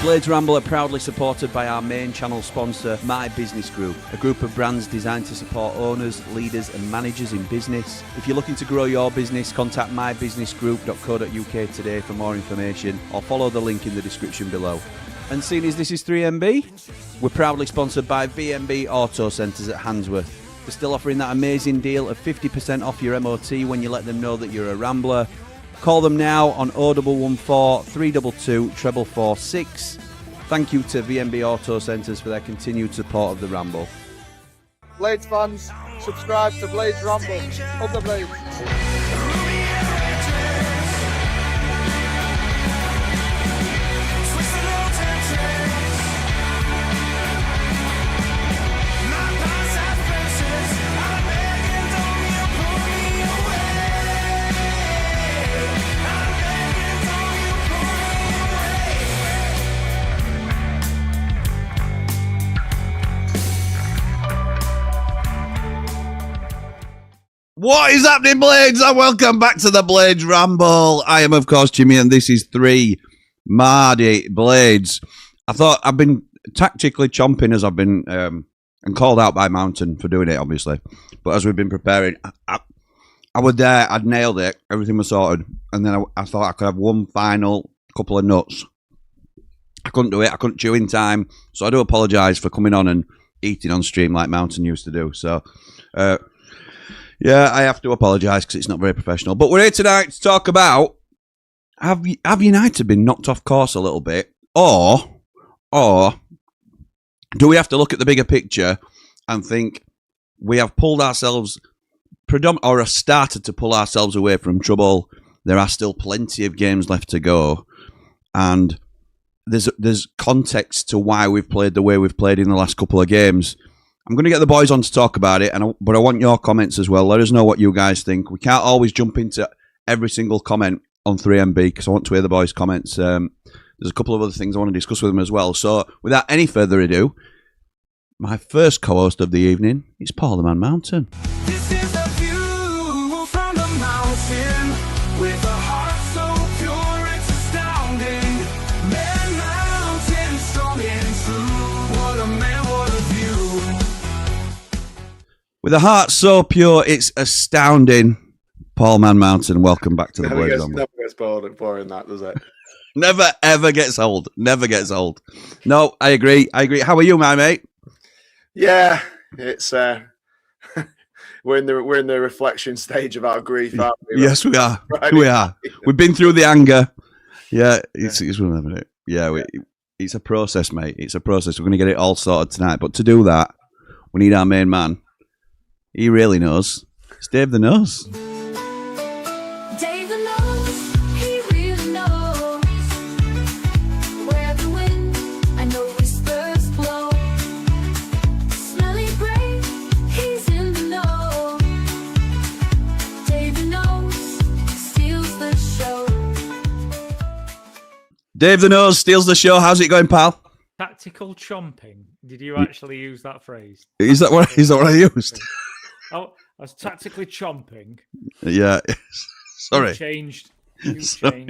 Blades Ramble are proudly supported by our main channel sponsor, My Business Group, a group of brands designed to support owners, leaders and managers in business. If you're looking to grow your business, contact mybusinessgroup.co.uk today for more information or follow the link in the description below. And seeing as this is 3MB, we're proudly sponsored by VMB Auto Centres at Handsworth. They're still offering that amazing deal of 50% off your MOT when you let them know that you're a Rambler. Call them now on 0114 322 4446. Thank you to VMB Auto Centres for their continued support of the Ramble. Blades fans, subscribe to Blades Ramble. Up the Blades. What is happening, Blades? And welcome back to the Blades Ramble. I am, of course, Jimmy, and this is 3 Mardy Blades. I thought I've been tactically chomping as I've been, and called out by Mountain for doing it, obviously. But as we've been preparing, I was there, I'd nailed it, everything was sorted. And then I thought I could have one final couple of nuts. I couldn't do it, I couldn't chew in time. So I do apologise for coming on and eating on stream like Mountain used to do. So, yeah, I have to apologise because it's not very professional. But we're here tonight to talk about, have United been knocked off course a little bit? Or do we have to look at the bigger picture and think we have pulled ourselves, or have started to pull ourselves away from trouble? There are still plenty of games left to go. And there's context to why we've played the way we've played in the last couple of games. I'm going to get the boys on to talk about it, but I want your comments as well. Let us know what you guys think. We can't always jump into every single comment on 3MB because I want to hear the boys' comments. There's a couple of other things I want to discuss with them as well. So without any further ado, my first co-host of the evening is Paul the Man Mountain. This is a view from the mountain with a heart so pure it's astounding. Man Mountain, strong and true. What a man, what a view. With a heart so pure, it's astounding. Paul Man Mountain, welcome back to the Blades Ramble. Never gets boring that, does it? Never, ever gets old. Never gets old. No, I agree. How are you, my mate? Yeah, it's we're in the reflection stage of our grief, aren't we? Yes, we are. Right. We are. We've been through the anger. Yeah, it's one of it. Yeah, it's a process, mate. It's a process. We're going to get it all sorted tonight. But to do that, we need our main man. He really knows. It's Dave the Nose. Dave the Nose, he really knows where the wind, I know whispers blow. Smelly brain, he's in the know. Dave the Nose steals the show. Dave the Nose steals the show. How's it going, pal? Tactical chomping. Did you actually use that phrase? Is that what I used? Oh, I was tactically chomping. Yeah. Sorry. You changed. Sorry,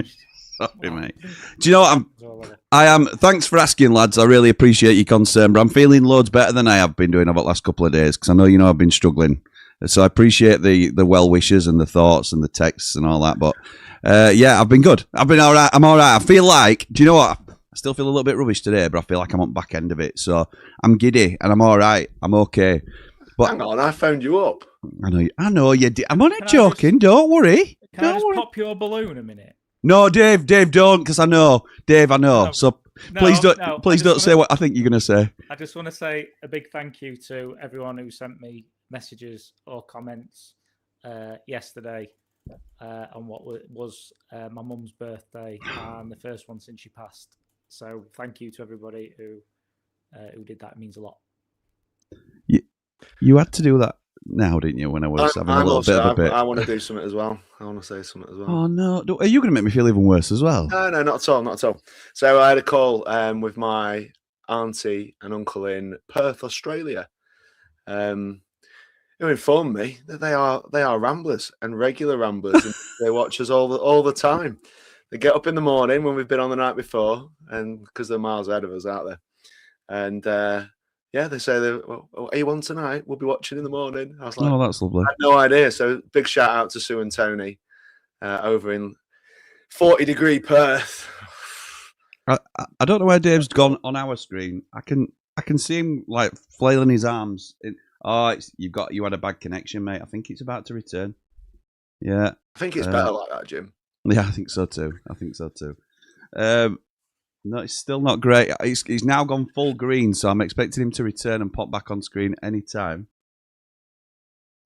mate. Do you know what I am? Thanks for asking, lads. I really appreciate your concern, but I'm feeling loads better than I have been doing over the last couple of days because I know I've been struggling. So I appreciate the well wishes and the thoughts and the texts and all that. But yeah, I've been good. I've been all right. I'm all right. I feel like, do you know what? I still feel a little bit rubbish today, but I feel like I'm on back end of it. So I'm giddy and I'm all right. I'm okay. But hang on, I phoned you up. I know you did. I'm only joking. Don't worry. Can I just pop your balloon a minute? No, Dave, don't, because I know. Dave, I know. No, so please don't say what I think you're going to say. I just want to say a big thank you to everyone who sent me messages or comments yesterday on what was my mum's birthday and the first one since she passed. So thank you to everybody who did that. It means a lot. You had to do that now, didn't you, when I was having a little bit of a bit? I want to do something as well. I want to say something as well. Oh, no. Are you going to make me feel even worse as well? No, not at all, not at all. So I had a call with my auntie and uncle in Perth, Australia, who informed me that they are Ramblers and regular Ramblers, and they watch us all the time. They get up in the morning when we've been on the night before, and because they're miles ahead of us out there. And they say, well, are you on tonight? We'll be watching in the morning. I was like, Oh, that's lovely. I had no idea. So big shout out to Sue and Tony over in 40-degree Perth. I don't know where Dave's gone on our screen. I can see him like flailing his arms. You had a bad connection, mate. I think it's about to return. Yeah, I think it's better like that, Jim. Yeah, I think so too. No, it's still not great. He's now gone full green, so I'm expecting him to return and pop back on screen any time.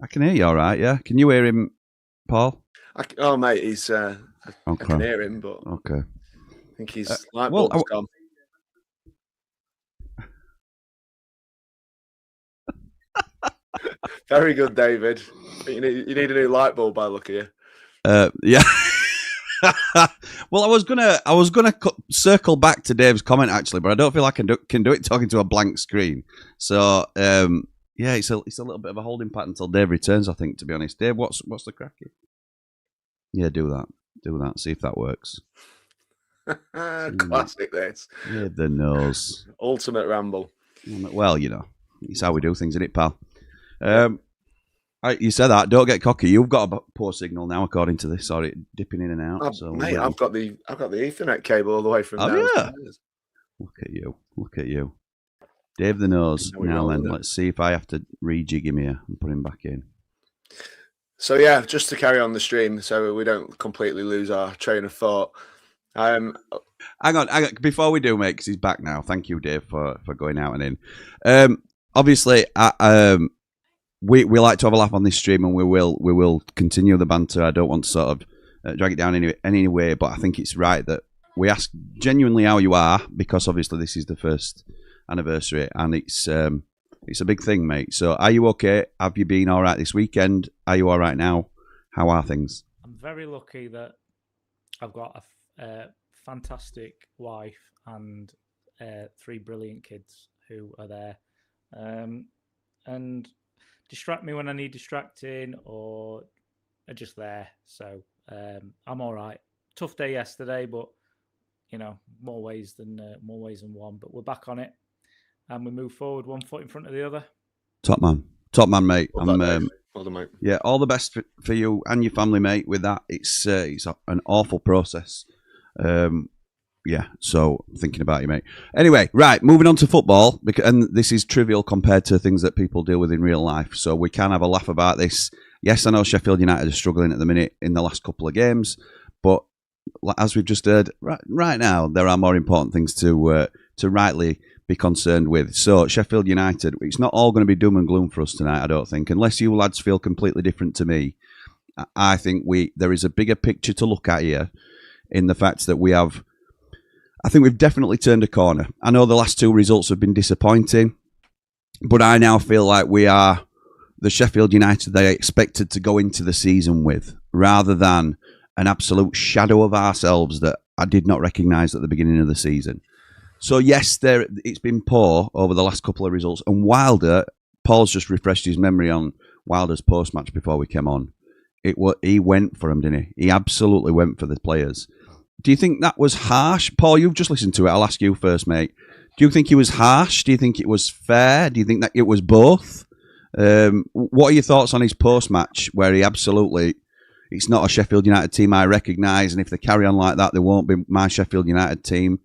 I can hear you all right, yeah? Can you hear him, Paul? Mate, he's... I can hear him, but... Okay. I think his light bulb's gone. Very good, David. You need a new light bulb by the look of you. Yeah. Well, I was gonna circle back to Dave's comment actually, but I don't feel I can do it talking to a blank screen. So it's a little bit of a holding pattern until Dave returns. I think, to be honest, Dave, what's the crack? Yeah, do that. See if that works. Classic, this. Yeah, the nose. Ultimate ramble. Well, it's how we do things, isn't it, pal? You said that. Don't get cocky. You've got a poor signal now, according to this. Sorry, dipping in and out. Mate, I've got the Ethernet cable all the way from downstairs. Yeah. Look at you, Dave the nose. Now then, let's see if I have to rejig him here and put him back in. So yeah, just to carry on the stream, so we don't completely lose our train of thought. Hang on. Before we do, mate, because he's back now. Thank you, Dave, for going out and in. Obviously, we like to have a laugh on this stream, and we will continue the banter. I don't want to sort of drag it down any way, but I think it's right that we ask genuinely how you are, because obviously this is the first anniversary, and it's a big thing, mate. So, are you okay? Have you been all right this weekend? Are you all right now? How are things? I'm very lucky that I've got a fantastic wife and 3 brilliant kids who are there and distract me when I need distracting, or are just there. So I'm all right. Tough day yesterday, but more ways than one. But we're back on it, and we move forward one foot in front of the other. Top man, mate. Well done, mate. Yeah, all the best for you and your family, mate. With that, it's an awful process. Yeah, so thinking about you, mate. Anyway, right, moving on to football, and this is trivial compared to things that people deal with in real life, so we can have a laugh about this. Yes, I know Sheffield United are struggling at the minute in the last couple of games, but as we've just heard, right now, there are more important things to rightly be concerned with. So, Sheffield United, it's not all going to be doom and gloom for us tonight, I don't think, unless you lads feel completely different to me. I think there is a bigger picture to look at here, in the fact that I think we've definitely turned a corner. I know the last 2 results have been disappointing, but I now feel like we are the Sheffield United they expected to go into the season with, rather than an absolute shadow of ourselves that I did not recognise at the beginning of the season. So yes, it's been poor over the last couple of results, and Wilder, Paul's just refreshed his memory on Wilder's post-match before we came on. He went for him, didn't he? He absolutely went for the players. Do you think that was harsh? Paul, you've just listened to it. I'll ask you first, mate. Do you think it was harsh? Do you think it was fair? Do you think that it was both? What are your thoughts on his post-match, where he absolutely... It's not a Sheffield United team I recognise, and if they carry on like that, they won't be my Sheffield United team.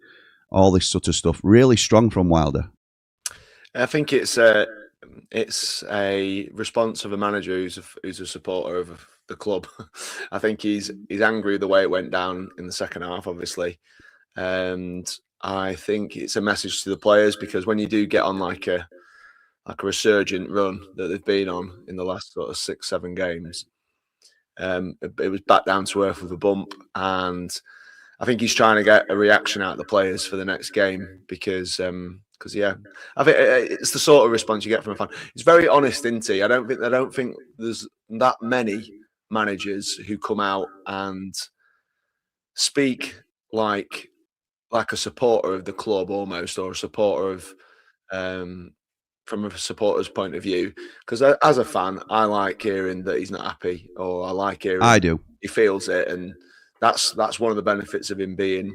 All this sort of stuff. Really strong from Wilder. I think it's a response of a manager who's a supporter of the club. I think he's angry the way it went down in the second half, obviously, and I think it's a message to the players, because when you do get on like a resurgent run that they've been on in the last sort of 6-7 games, it was back down to earth with a bump, and I think he's trying to get a reaction out of the players for the next game, because yeah, I think it's the sort of response you get from a fan. It's very honest, isn't he? I don't think there's that many managers who come out and speak like a supporter of the club almost, or a supporter of from a supporter's point of view. Because as a fan, I like hearing that he's not happy, or I like hearing I do. He feels it, and that's one of the benefits of him being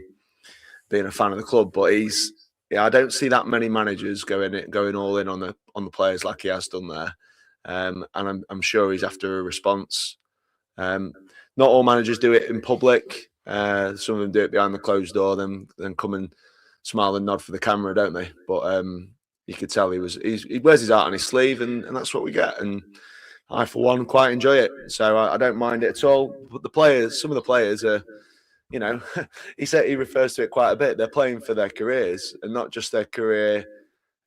a fan of the club. But I don't see that many managers going all in on the players like he has done there. And I'm sure he's after a response. Not all managers do it in public. Some of them do it behind the closed door, then come and smile and nod for the camera, don't they? But you could tell he wears his heart on his sleeve, and that's what we get. And I, for one, quite enjoy it. So I don't mind it at all. But some of the players are, you know, he refers to it quite a bit. They're playing for their careers, and not just their career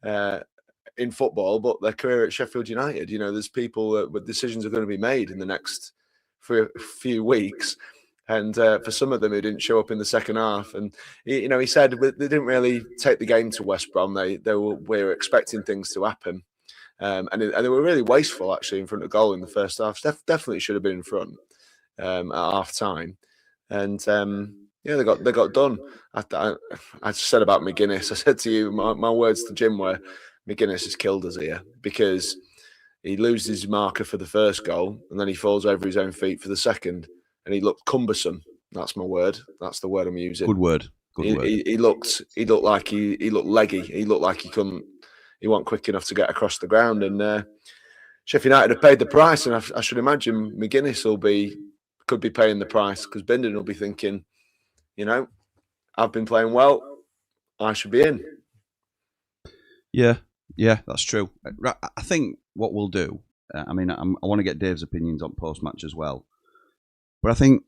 in football, but their career at Sheffield United. You know, there's people with decisions are going to be made in the next few weeks. And for some of them who didn't show up in the second half, and he said they didn't really take the game to West Brom. We were expecting things to happen, and they were really wasteful actually in front of goal in the first half. Definitely should have been in front at half time, and they got done. I said about McGuinness. I said to you, my words to Jim were, McGuinness has killed us here, because he loses his marker for the first goal, and then he falls over his own feet for the second. And he looked cumbersome. That's my word. That's the word I'm using. Good word. He looked like he looked leggy. He looked like he wasn't quick enough to get across the ground. And Sheffield United have paid the price, and I should imagine McGuinness could be paying the price, because Bindon will be thinking, I've been playing well, I should be in. Yeah, that's true. I think what we'll do, I want to get Dave's opinions on post-match as well. But I think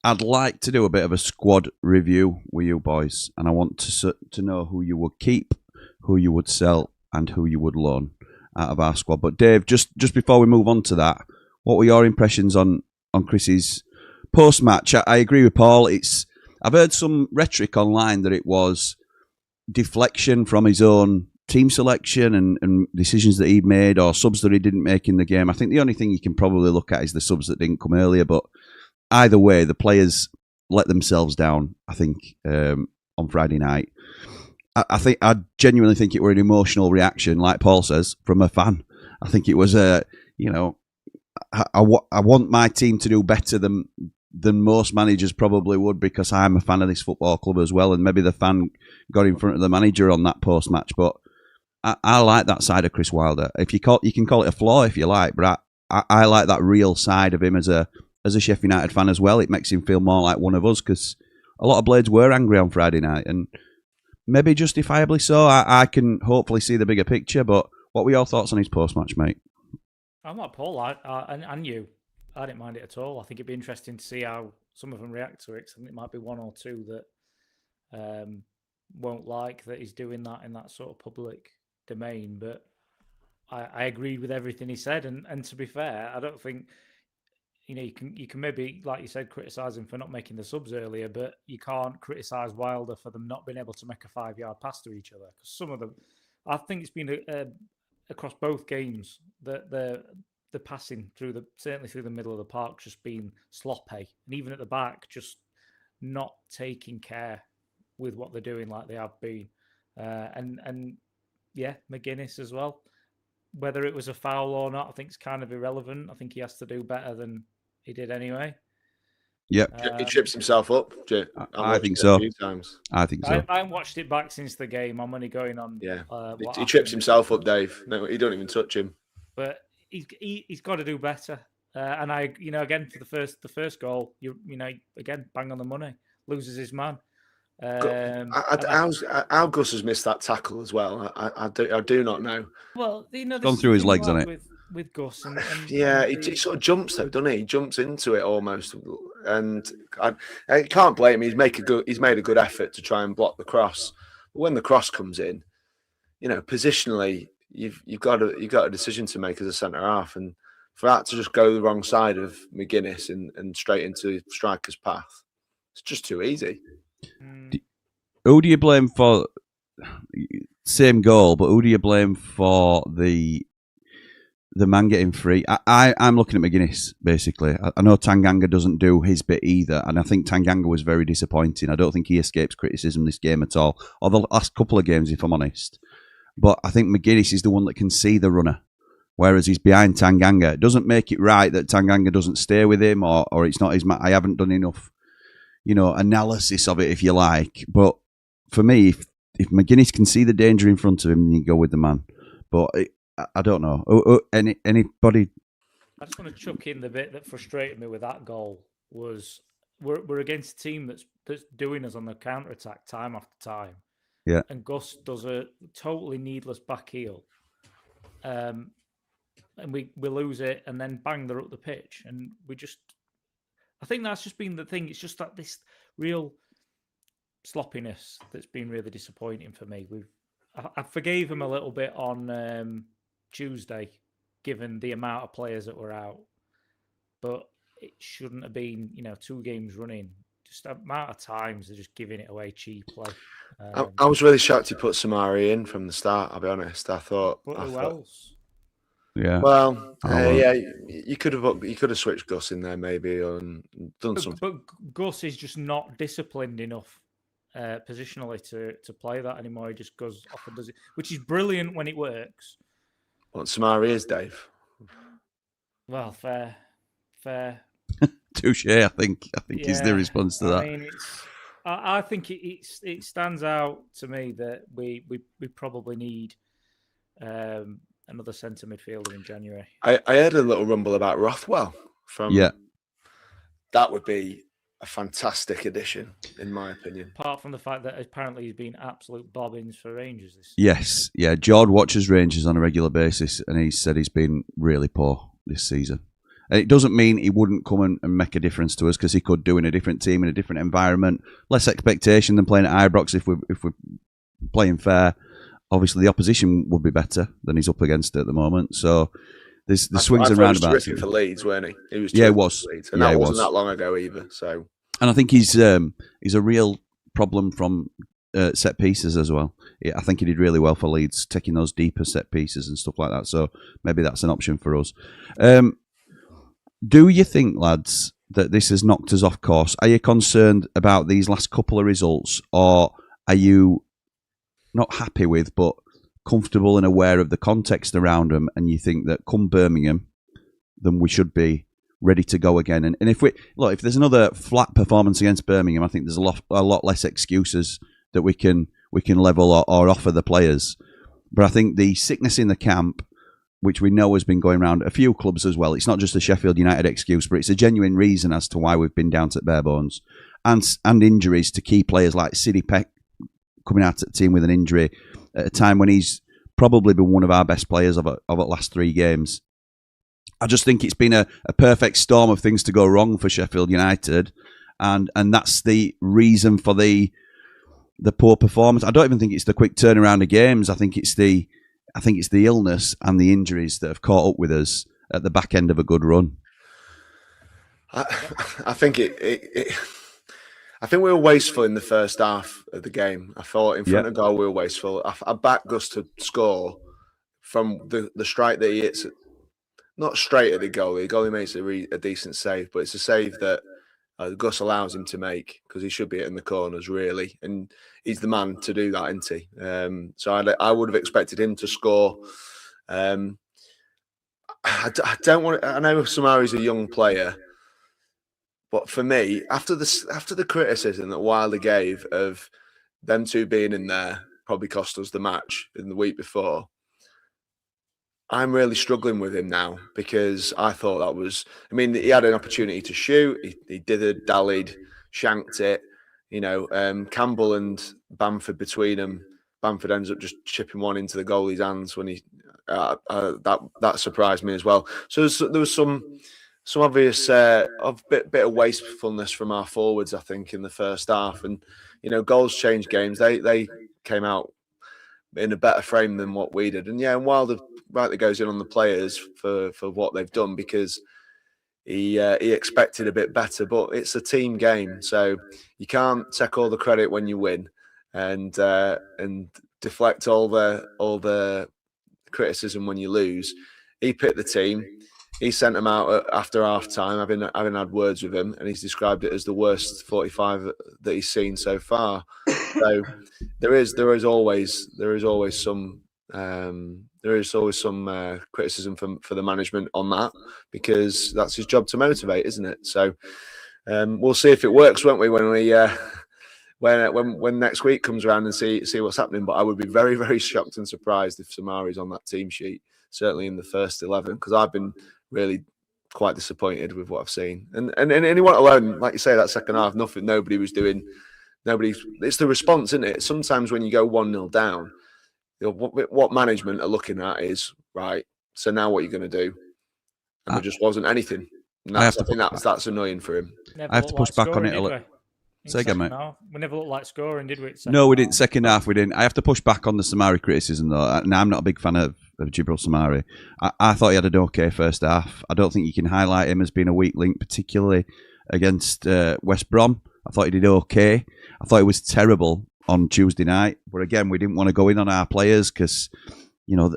I'd like to do a bit of a squad review with you boys, and I want to know who you would keep, who you would sell, and who you would loan out of our squad. But Dave, just before we move on to that, what were your impressions on Chris's post-match? I agree with Paul. I've heard some rhetoric online that it was deflection from his own team selection and decisions that he'd made, or subs that he didn't make in the game. I think the only thing you can probably look at is the subs that didn't come earlier, but either way, the players let themselves down, I think, on Friday night. I genuinely think it were an emotional reaction, like Paul says, from a fan. I think it was I want my team to do better than most managers probably would, because I'm a fan of this football club as well, and maybe the fan got in front of the manager on that post-match, but I like that side of Chris Wilder. You can call it a flaw if you like, but I like that real side of him as a Sheffield United fan as well. It makes him feel more like one of us, because a lot of Blades were angry on Friday night, and maybe justifiably so. I can hopefully see the bigger picture, but what were your thoughts on his post-match, mate? I'm like Paul, and you. I didn't mind it at all. I think it'd be interesting to see how some of them react to it. I think it might be one or two that won't like that he's doing that in that sort of public domain. But I agreed with everything he said. And to be fair, I don't think you can maybe, like you said, criticise him for not making the subs earlier, but you can't criticise Wilder for them not being able to make a 5-yard pass to each other. Because some of them, I think it's been across both games that the passing certainly through the middle of the park just been sloppy, and even at the back just not taking care with what they're doing like they have been. And yeah, McGuinness as well. Whether it was a foul or not, I think it's kind of irrelevant. I think he has to do better than he did anyway. Yep. He trips himself up. I think so. A few times. I think so. I haven't watched it back since the game. I'm only going on. Yeah. He trips himself up, Dave. No, he don't even touch him. But he's got to do better. And I, again, for the first goal, again, bang on the money. Loses his man. How Gus has missed that tackle as well, I do not know. Well, gone through his legs on it with Gus, and yeah, he sort of jumps though, doesn't he? He jumps into it almost, and I can't blame him. He's made a good effort to try and block the cross, but when the cross comes in, positionally, you've got a decision to make as a centre half, and for that to just go the wrong side of McGuinness and straight into striker's path, it's just too easy. Who do you blame for same goal? But who do you blame for the man getting free? I'm looking at McGuinness basically. I know Tanganga doesn't do his bit either, and I think Tanganga was very disappointing. I don't think he escapes criticism this game at all, or the last couple of games, if I'm honest. But I think McGuinness is the one that can see the runner whereas he's behind Tanganga. It doesn't make it right that Tanganga doesn't stay with him, or it's not his. I haven't done enough, analysis of it, if you like. But for me, if McGuinness can see the danger in front of him, then you go with the man. But I don't know. Anybody? I just want to chuck in the bit that frustrated me with that goal was we're against a team that's doing us on the counter attack time after time. Yeah. And Gus does a totally needless back heel. And we lose it, and then bang, they're up the pitch. And I think that's just been the thing. It's just that this real sloppiness that's been really disappointing for me. I forgave him a little bit on Tuesday, given the amount of players that were out. But it shouldn't have been, 2 games running. Just the amount of times they're just giving it away cheaply. I was really shocked he put Samari in from the start, I'll be honest. I thought... Who else? Yeah. Well, you could have switched Gus in there maybe and done something. But Gus is just not disciplined enough positionally to play that anymore. He just goes off and does it, which is brilliant when it works. What Samari is, Dave? Well, fair. Touche, I think is the response to that. I mean, I think it stands out to me that we probably need another centre midfielder in January. I heard a little rumble about Rothwell from. Yeah, that would be a fantastic addition, in my opinion. Apart from the fact that apparently he's been absolute bobbins for Rangers this season. Yes, yeah. Jord watches Rangers on a regular basis, and he said he's been really poor this season. And it doesn't mean he wouldn't come and make a difference to us, because he could do in a different team, in a different environment, less expectation than playing at Ibrox. If we're playing fair, obviously the opposition would be better than he's up against at the moment. So there's the swings and roundabouts. He was terrific for Leeds, weren't he? He was. Yeah, he was. For Leeds, and that wasn't that long ago either. So, and I think he's a real problem from set pieces as well. I think he did really well for Leeds, taking those deeper set pieces and stuff like that. So maybe that's an option for us. Do you think, lads, that this has knocked us off course? Are you concerned about these last couple of results, or are you not happy with, but comfortable and aware of the context around them, and you think that come Birmingham, then we should be ready to go again? And if there's another flat performance against Birmingham, I think there's a lot less excuses that we can level or offer the players. But I think the sickness in the camp, which we know has been going around a few clubs as well. It's not just a Sheffield United excuse, but it's a genuine reason as to why we've been down to bare bones. And injuries to key players like Sidney Peck coming out at the team with an injury at a time when he's probably been one of our best players of the last 3 games. I just think it's been a perfect storm of things to go wrong for Sheffield United, and that's the reason for the poor performance. I don't even think it's the quick turnaround of games. I think it's the illness and the injuries that have caught up with us at the back end of a good run. I think I think we were wasteful in the first half of the game. I thought in front of goal we were wasteful. I backed Gus to score from the strike that he hits, not straight at the goalie. The goalie makes a decent save, but it's a save that Gus allows him to make, because he should be hitting the corners, really. And he's the man to do that, isn't he? So I would have expected him to score. I don't want. I know Samari's a young player, but for me, after the criticism that Wilder gave of them two being in there probably cost us the match in the week before, I'm really struggling with him now, because I thought that was... I mean, he had an opportunity to shoot. He dithered, dallied, shanked it. Campbell and Bamford between them. Bamford ends up just chipping one into the goalie's hands when he... that surprised me as well. So there was some obvious bit of wastefulness from our forwards, I think, in the first half. And, goals change games. They came out in a better frame than what we did. And Wilder rightly goes in on the players for what they've done, because he expected a bit better, but it's a team game, so you can't take all the credit when you win and deflect all the criticism when you lose. He picked the team. He sent them out after half time, having had words with him, and he's described it as the worst 45 that he's seen so far. So there is always some there is always some criticism for the management on that, because that's his job to motivate, isn't it? So we'll see if it works, won't we, when next week comes around and see what's happening. But I would be very, very shocked and surprised if Samari's on that team sheet, certainly in the first 11, because I've been really quite disappointed with what I've seen. And anyone alone, like you say, that second half, nobody was doing. It's the response, isn't it? Sometimes when you go 1-0 down, what management are looking at is, right, so now what are you going to do? And there just wasn't anything. And I think that's annoying for him. Never I have to push back on it a little. Say again, mate. We never looked like scoring, did we? No, we didn't. Second half, we didn't. I have to push back on the Samari criticism, though. And I'm not a big fan of Jibril Samari. I thought he had an okay first half. I don't think you can highlight him as being a weak link, particularly against West Brom. I thought he did okay. I thought he was terrible on Tuesday night. But again, we didn't want to go in on our players because, you know,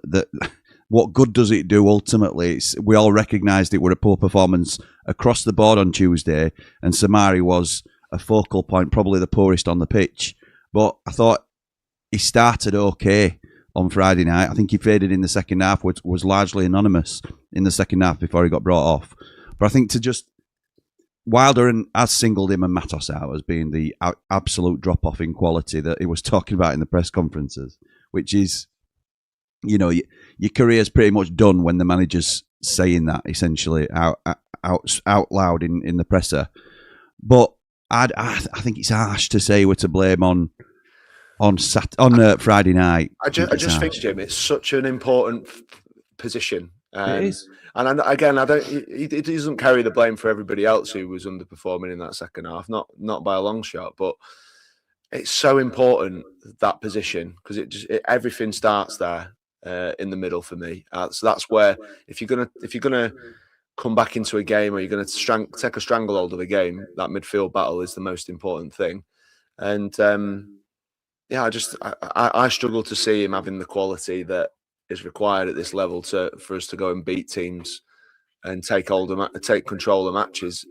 what good does it do ultimately? We all recognised it were a poor performance across the board on Tuesday, and Samari was a focal point, probably the poorest on the pitch. But I thought he started okay on Friday night. I think he faded in the second half, which was largely anonymous in the second half before he got brought off. But I think Wilder has singled him and Matos out as being the absolute drop-off in quality that he was talking about in the press conferences, which is, you know, your career's pretty much done when the manager's saying that, essentially, out loud in the presser. But I think it's harsh to say we're to blame on Friday night. I just think, Jim, it's such an important position. It is. And again, he doesn't carry the blame for everybody else who was underperforming in that second half, not by a long shot. But it's so important, that position, because everything starts there in the middle for me. So that's where if you're gonna come back into a game, or you're going to take a stranglehold of a game, that midfield battle is the most important thing. And I struggle to see him having the quality is required at this level for us to go and beat teams and take control of matches.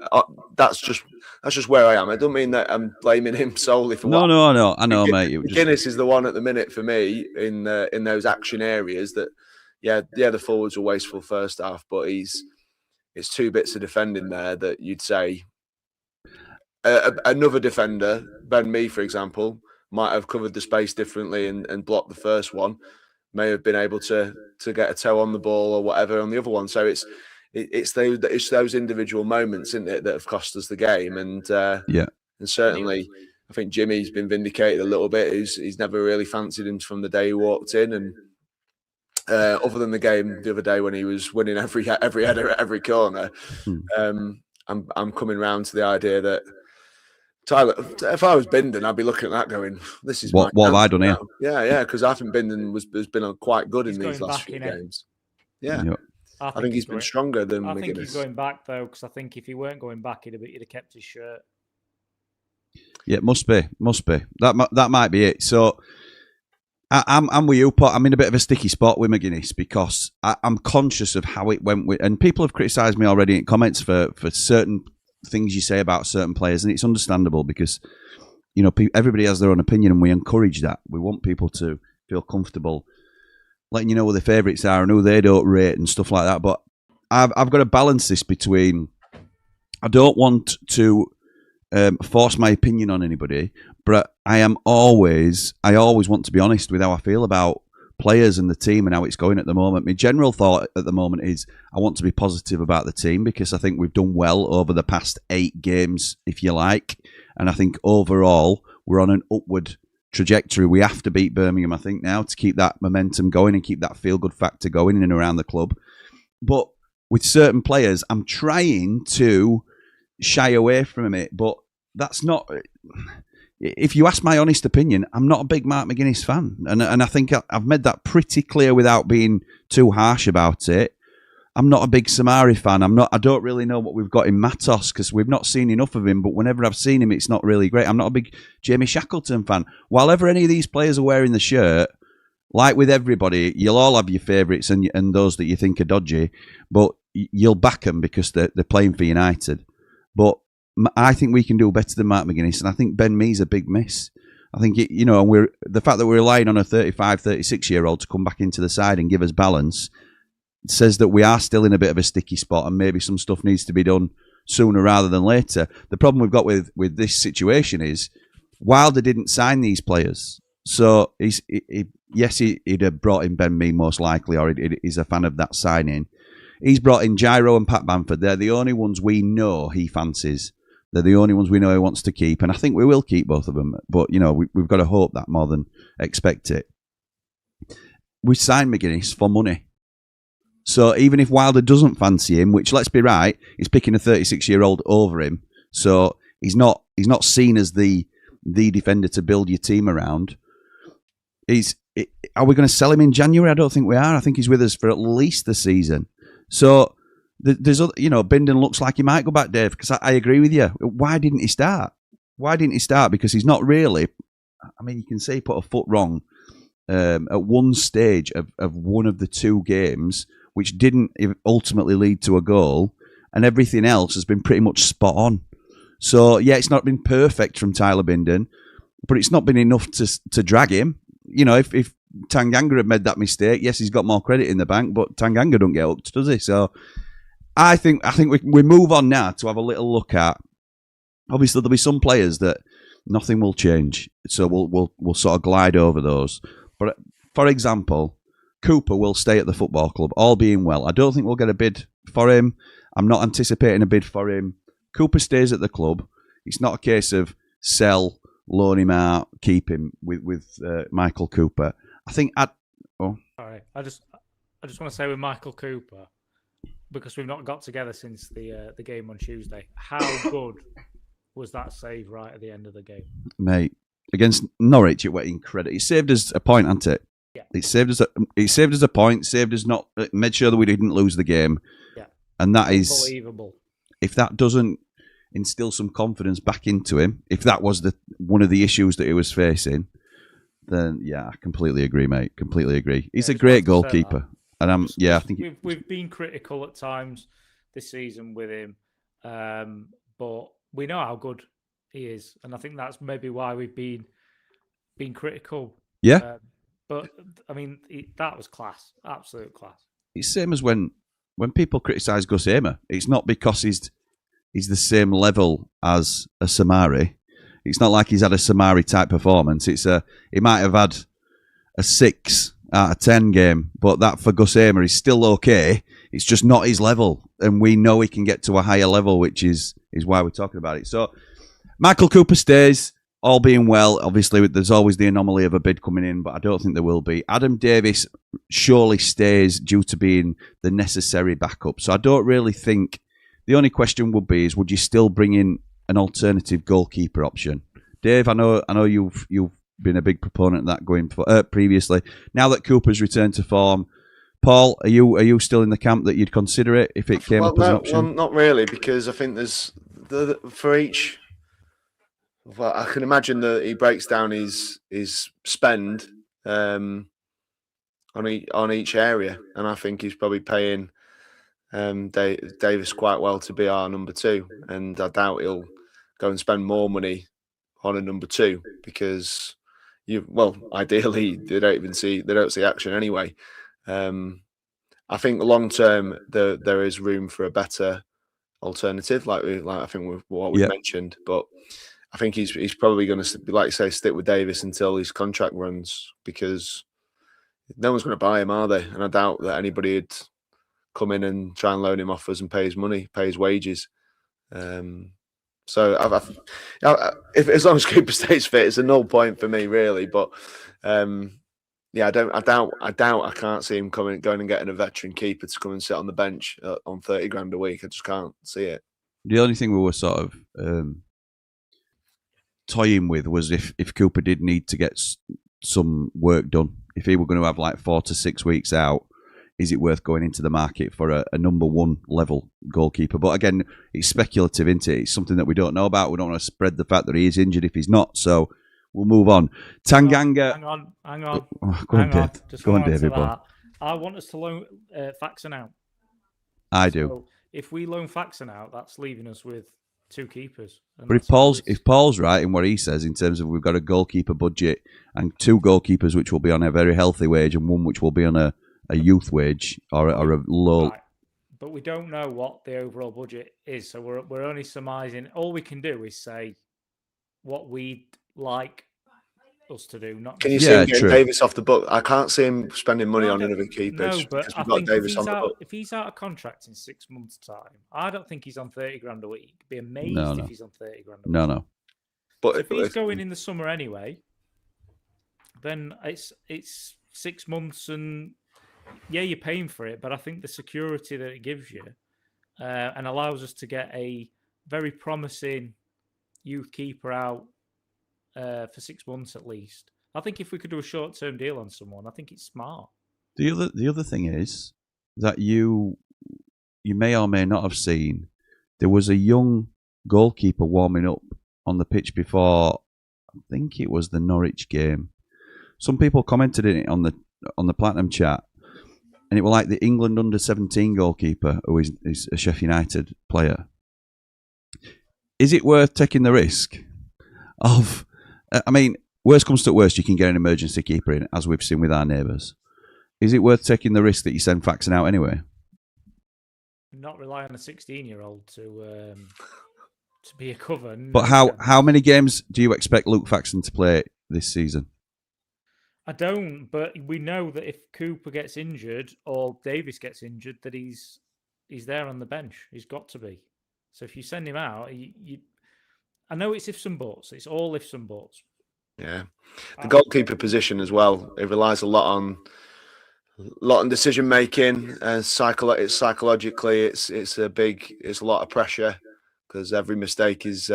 That's just where I am. It doesn't mean that I'm blaming him solely for. No, I know, mate. Guinness is the one at the minute for me in those action areas that, the forwards were wasteful first half, but it's two bits of defending there that you'd say another defender, Ben Mee, for example, might have covered the space differently and blocked the first one. May have been able to get a toe on the ball or whatever on the other one. So it's those individual moments, isn't it, that have cost us the game. And and certainly I think Jimmy's been vindicated a little bit. He's never really fancied him from the day he walked in, and other than the game the other day when he was winning every header at every corner, I'm coming round to the idea that Tyler, if I was Bindon, I'd be looking at that going, "This is what have I done here?" Yeah, because I think Bindon has been quite good in these last few games. Yeah, I think he's been stronger than McGuinness. I think he's going back though, because I think if he weren't going back, he'd have kept his shirt. Yeah, it must be. That might be it. So I'm with you, Pot. I'm in a bit of a sticky spot with McGuinness because I'm conscious of how it went with, and people have criticised me already in comments for certain things you say about certain players, and it's understandable because, you know, everybody has their own opinion, and we encourage that. We want people to feel comfortable letting you know who their favourites are and who they don't rate and stuff like that. But I've got to balance this between, I don't want to force my opinion on anybody, but I always want to be honest with how I feel about players and the team and how it's going at the moment. My general thought at the moment is I want to be positive about the team because I think we've done well over the past 8 games, if you like. And I think overall we're on an upward trajectory. We have to beat Birmingham, I think, now to keep that momentum going and keep that feel-good factor going in and around the club. But with certain players, I'm trying to shy away from it, but that's not... If you ask my honest opinion, I'm not a big Mark McGuinness fan. And I think I've made that pretty clear without being too harsh about it. I'm not a big Samari fan. I don't really know what we've got in Matos because we've not seen enough of him, but whenever I've seen him, it's not really great. I'm not a big Jamie Shackleton fan. While ever any of these players are wearing the shirt, like with everybody, you'll all have your favourites and those that you think are dodgy, but you'll back them because they're playing for United. But I think we can do better than Mark McGuinness, and I think Ben Mee's a big miss. I think, and the fact that we're relying on a 35, 36-year-old to come back into the side and give us balance says that we are still in a bit of a sticky spot and maybe some stuff needs to be done sooner rather than later. The problem we've got with this situation is Wilder didn't sign these players. So, he'd have brought in Ben Mee most likely, or he's a fan of that signing. He's brought in Gyro and Pat Bamford. They're the only ones we know he fancies. They're the only ones we know he wants to keep. And I think we will keep both of them. But, we've got to hope that more than expect it. We signed McGuinness for money. So even if Wilder doesn't fancy him, which, let's be right, he's picking a 36-year-old over him. So he's not seen as the defender to build your team around. Are we going to sell him in January? I don't think we are. I think he's with us for at least the season. So there's other, Bindon looks like he might go back, Dave, because I agree with you. Why didn't he start? Because he's not really. I mean, you can say he put a foot wrong at one stage of one of the two games, which didn't ultimately lead to a goal, and everything else has been pretty much spot on. So yeah, it's not been perfect from Tyler Bindon, but it's not been enough to drag him. If Tanganga had made that mistake, yes, he's got more credit in the bank, but Tanganga don't get hooked, does he? So I think we move on now to have a little look at. Obviously, there'll be some players that nothing will change, so we'll sort of glide over those. But for example, Cooper will stay at the football club, all being well. I don't think we'll get a bid for him. I'm not anticipating a bid for him. Cooper stays at the club. It's not a case of sell, loan him out, keep him with Michael Cooper. I think Sorry, I just want to say with Michael Cooper, because we've not got together since the game on Tuesday. How good was that save right at the end of the game, mate? Against Norwich, it went incredible. It saved us a point, hadn't it? Yeah. It saved us a point. Saved us made sure that we didn't lose the game. Yeah. And that is unbelievable. If that doesn't instill some confidence back into him, if that was one of the issues that he was facing, then yeah, I completely agree, mate. Completely agree. He's a great goalkeeper, and I think we've been critical at times this season with him, but we know how good he is, and I think that's maybe why we've been critical. Yeah. But I mean, that was class, absolute class. It's the same as when people criticise Gus Hamer. It's not because he's the same level as a Samari. It's not like he's had a Samari type performance. He might have had a 6 out of 10 game, but that for Gus Hamer is still okay. It's just not his level, and we know he can get to a higher level, which is why we're talking about it. So Michael Cooper stays, all being well. Obviously, there's always the anomaly of a bid coming in, but I don't think there will be. Adam Davis surely stays due to being the necessary backup. So I don't really think. The only question would be would you still bring in an alternative goalkeeper option? Dave, I know you've been a big proponent of that going for previously. Now that Cooper's returned to form, Paul, are you still in the camp that you'd consider it if it came up as an option? Well, not really, because I think there's for each. Well, I can imagine that he breaks down his spend on each area, and I think he's probably paying Davis quite well to be our number 2, and I doubt he'll go and spend more money on a number 2 because ideally they don't see action anyway. I think long term there is room for a better alternative, like I think with what we mentioned, but I think he's probably going to, like you say, stick with Davis until his contract runs, because no one's going to buy him, are they? And I doubt that anybody would come in and try and loan him off us and pay his wages. So if as long as Cooper stays fit, it's a null point for me, really. But I doubt I can't see him going and getting a veteran keeper to come and sit on the bench on 30 grand a week. I just can't see it. The only thing we were sort of toying with was if Cooper did need to get some work done, if he were going to have like 4 to 6 weeks out, is it worth going into the market for a number 1 level goalkeeper? But again, it's speculative, isn't it? It's something that we don't know about. We don't want to spread the fact that he is injured if he's not. So we'll move on. Tanganga. Hang on. Go on, Dave. Go on, David. I want us to loan Faxon out. I do. So if we loan Faxon out, that's leaving us with 2 keepers. And But that's what it is. if Paul's right in what he says in terms of we've got a goalkeeper budget and 2 goalkeepers which will be on a very healthy wage and 1 which will be on a youth wage or a low. Right. But we don't know what the overall budget is, so we're only surmising. All we can do is say what we'd like us to do. Not Can you see Yeah, him getting true. Davis off the book? I can't see him spending money No, I on don't- another keepers No, but because I we've got think if Davis he's on the book. if he's out of contract in 6 months' time, I don't think he's on 30 grand a week. Be amazed No. if he's on 30 grand a week. No. But So if he's going in the summer anyway, then it's 6 months, and yeah, you're paying for it. But I think the security that it gives you and allows us to get a very promising youth keeper out for 6 months at least. I think if we could do a short-term deal on someone, I think it's smart. The other thing is that you may or may not have seen there was a young goalkeeper warming up on the pitch before. I think it was the Norwich game. Some people commented in it on the Platinum chat, and it was like the England under-17 goalkeeper who is a Sheffield United player. Is it worth taking the risk of? I mean, worst comes to worst, you can get an emergency keeper in, as we've seen with our neighbours. Is it worth taking the risk that you send Faxon out anyway? Not rely on a 16-year-old to be a cover. But how many games do you expect Luke Faxon to play this season? I don't, but we know that if Cooper gets injured or Davis gets injured, that he's there on the bench. He's got to be. So if you send him out, I know it's ifs and buts. It's all ifs and buts. yeah, the goalkeeper position as well. It relies a lot on decision making and psychologically. It's a lot of pressure because every mistake is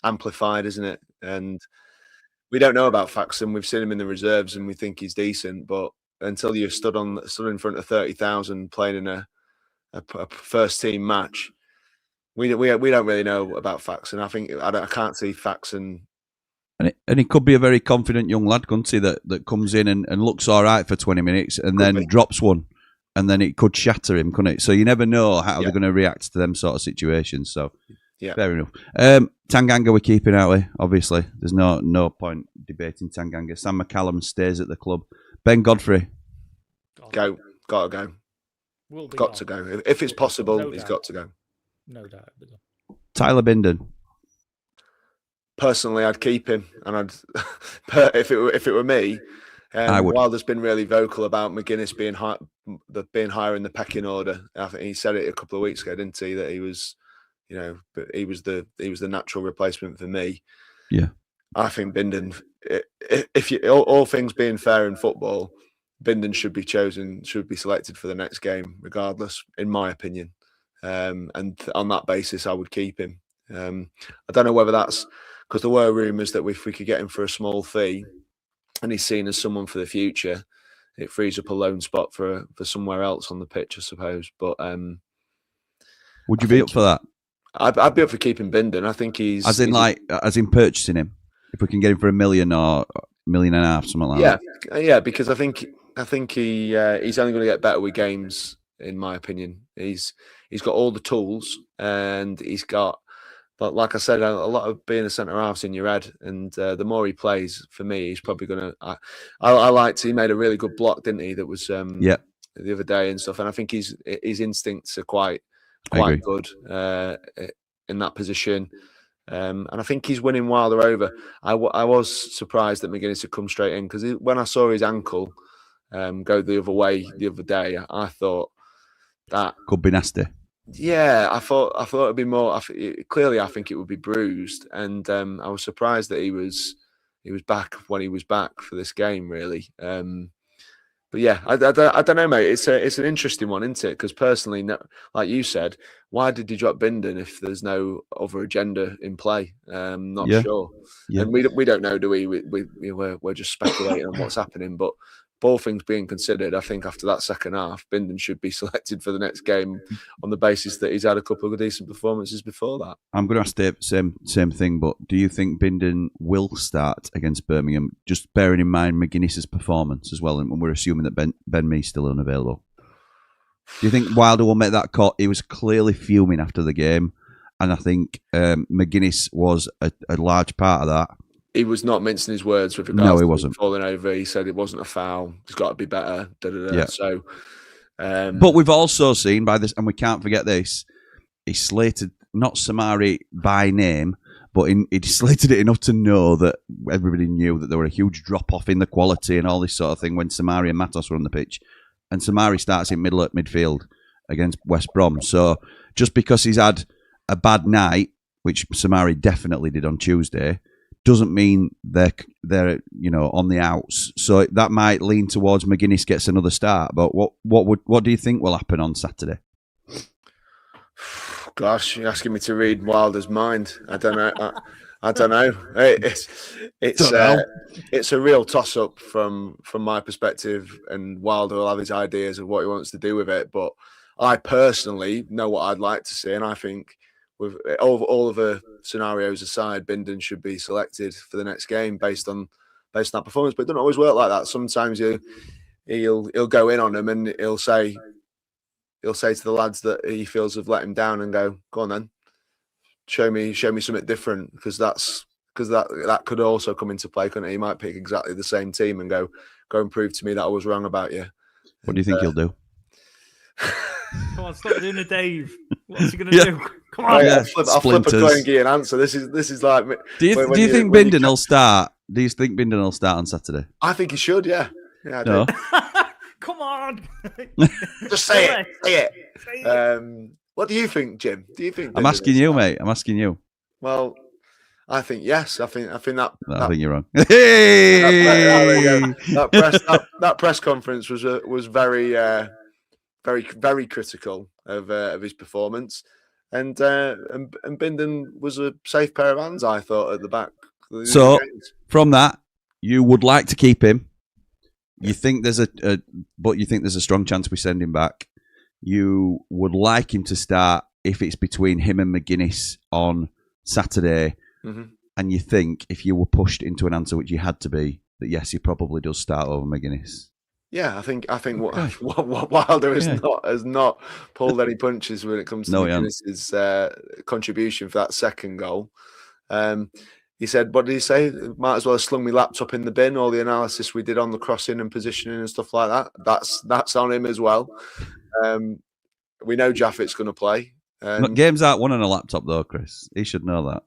amplified, isn't it? And we don't know about Faxon. We've seen him in the reserves and we think he's decent, but until you've stood in front of 30,000 playing in a first team match, we don't really know about Faxon. I can't see Faxon. And he could be a very confident young lad, couldn't he, that comes in and looks all right for 20 minutes and then drops one, and then it could shatter him, couldn't it? So you never know how they're going to react to them sort of situations. So yeah, fair enough. Tanganga we're keeping, aren't we? Obviously, there's no point debating Tanganga. Sam McCallum stays at the club. Ben Godfrey, gotta go. Got To go. If it's possible, he's got to go. No doubt. Tyler Bindon. Personally, I'd keep him, and if it were me, I would. Wilder's been really vocal about McGuinness being higher in the pecking order. I think he said it a couple of weeks ago, didn't he? That he was, but he was the natural replacement for me. Yeah, I think Bindon. If all things being fair in football, Bindon should be selected for the next game, regardless, in my opinion. And on that basis, I would keep him. I don't know whether that's because there were rumours that if we could get him for a small fee and he's seen as someone for the future, it frees up a loan spot for somewhere else on the pitch, I suppose. But would you be up for that? I'd be up for keeping Bindon. I think he's as in purchasing him. If we can get him for $1 million or $1.5 million, something like that. Yeah, because I think he's only going to get better with games, in my opinion. He's got all the tools and he's got. But like I said, a lot of being a centre half's in your head, and the more he plays, for me, he's probably going to. I liked he made a really good block, didn't he? That was the other day and stuff. And I think his instincts are quite good in that position. And I think he's winning Wilder over. I was surprised that McGuinness had come straight in because when I saw his ankle go the other way the other day, I thought that could be nasty. Yeah, I thought it'd be more. Clearly, I think it would be bruised, and I was surprised that he was back when he was back for this game. Really, but yeah, I don't know, mate. It's an interesting one, isn't it? Because personally, like you said, why did you drop Bindon if there's no other agenda in play? Not sure, and we don't know, do we? We're just speculating on what's happening, but. All things being considered, I think after that second half, Bindon should be selected for the next game on the basis that he's had a couple of decent performances before that. I'm going to ask Dave same thing, but do you think Bindon will start against Birmingham? Just bearing in mind McGuinness's performance as well, and we're assuming that Ben Mee's still unavailable. Do you think Wilder will make that call? He was clearly fuming after the game, and I think McGuinness was a large part of that. He was not mincing his words with regards No, he to wasn't. falling over. He said it wasn't a foul. It's got to be better. Yeah. So, but we've also seen by this, and we can't forget this, he slated not Samari by name, but he slated it enough to know that everybody knew that there were a huge drop-off in the quality and all this sort of thing when Samari and Matos were on the pitch. And Samari starts in midfield against West Brom. So just because he's had a bad night, which Samari definitely did on Tuesday, doesn't mean they're on the outs. So that might lean towards McGuinness gets another start. But what do you think will happen on Saturday? Gosh, you're asking me to read Wilder's mind. I don't know. I don't know. It's a real toss-up from my perspective, and Wilder will have his ideas of what he wants to do with it. But I personally know what I'd like to see, and I think with all of the scenarios aside, Bindon should be selected for the next game based on that performance. But it doesn't always work like that. Sometimes he'll go in on them and he'll say to the lads that he feels have let him down and go on then, show me something different, because that could also come into play, couldn't it? He might pick exactly the same team and go and prove to me that I was wrong about you. What do you think he'll do? Come on, stop doing a Dave. What's he going to do? Come on. I'll flip a coin and answer. This is like. Do you think Bindon will start? Do you think Bindon will start on Saturday? I think he should. Yeah. I do. No. Come on. Just say it. What do you think, Jim? Do you think? I'm asking you, mate. I'm asking you. Well, I think yes. I think that. I think you're wrong. Hey! That press conference was very very critical of his performance, and Bindon was a safe pair of hands, I thought, at the back. So from that, you would like to keep him. You think there's but you think there's a strong chance we send him back. You would like him to start if it's between him and McGuinness on Saturday, and you think if you were pushed into an answer, which you had to be, that yes, he probably does start over McGuinness. Yeah, I think what Wilder has not pulled any punches when it comes to McGuinness's contribution for that second goal. He said, what did he say? Might as well have slung my laptop in the bin. All the analysis we did on the crossing and positioning and stuff like that. That's on him as well. We know Jaffet's going to play. Games aren't won on a laptop though, Chris. He should know that.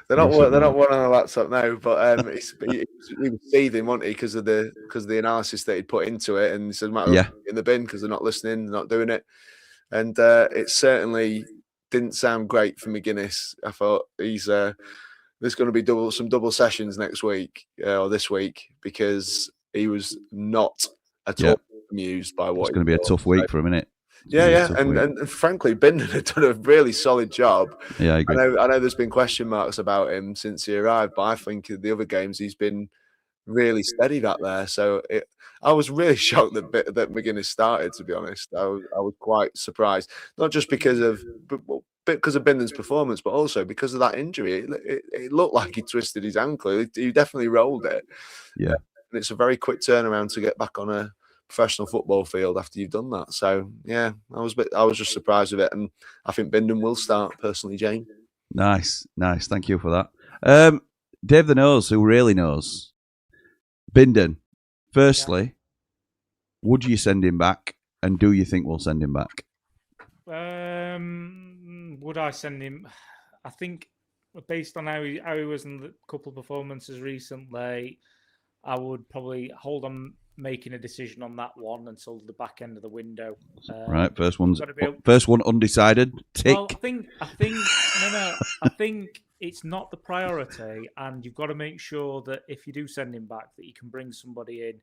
They're not one on a laptop now, but he was seething, wasn't he, because of the analysis that he'd put into it, and he said, in the bin because they're not listening, they're not doing it, and it certainly didn't sound great for McGuinness. I thought there's going to be some double sessions next week or this week, because he was not at all amused by what. It's going to be a tough week for a minute. Yeah, and frankly, Bindon had done a really solid job. Yeah, I agree. I know there's been question marks about him since he arrived, but I think the other games he's been really steady back there. So I was really shocked that McGuinness started. To be honest, I was quite surprised, not just because of Bindon's performance, but also because of that injury. It looked like he twisted his ankle. He definitely rolled it. Yeah, and it's a very quick turnaround to get back on a professional football field after you've done that. So yeah, I was just surprised with it, and I think Bindon will start personally, Jane. Nice. Thank you for that. Dave the Nose, who really knows. Bindon, firstly, would you send him back, and do you think we'll send him back? Would I send him? I think based on how he was in the couple of performances recently, I would probably hold on making a decision on that one until the back end of the window. Right, first one undecided. Tick. Well, I think it's not the priority, and you've got to make sure that if you do send him back, that you can bring somebody in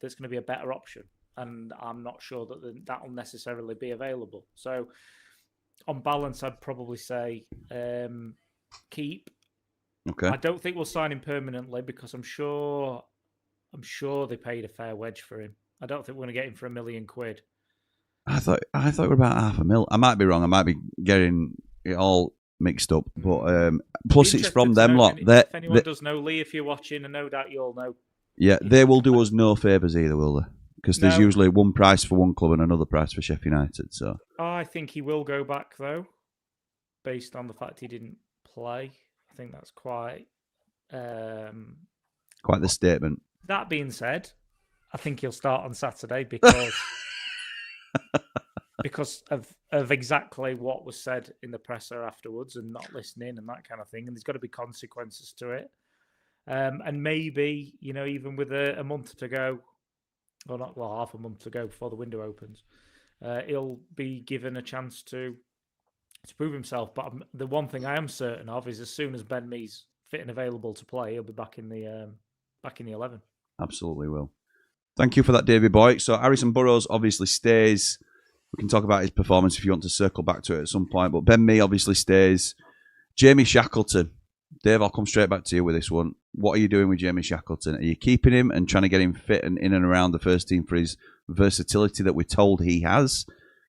that's going to be a better option. And I'm not sure that will necessarily be available. So, on balance, I'd probably say keep. Okay. I don't think we'll sign him permanently, because I'm sure they paid a fair wedge for him. I don't think we're going to get him for £1 million. I thought we were about $500,000. I might be wrong. I might be getting it all mixed up. But plus, it's from them lot. If anyone does know, Lee, if you're watching, and no doubt you all know. Yeah, they will do us no favours either, will they? Because there's usually one price for one club and another price for Sheffield United. So I think he will go back, though. based on the fact he didn't play. I think that's quite the statement. That being said, I think he'll start on Saturday because of exactly what was said in the presser afterwards and not listening and that kind of thing. And there's got to be consequences to it. And maybe, even with a month to go, or not, well, half a month to go before the window opens, he'll be given a chance to prove himself. But the one thing I am certain of is as soon as Ben Mee's fit and available to play, he'll be back in the 11. Absolutely will. Thank you for that, Davey Boy. So Harrison Burrows obviously stays. We can talk about his performance if you want to circle back to it at some point. But Ben Mee obviously stays. Jamie Shackleton. Dave, I'll come straight back to you with this one. What are you doing with Jamie Shackleton? Are you keeping him and trying to get him fit and in and around the first team for his versatility that we're told he has,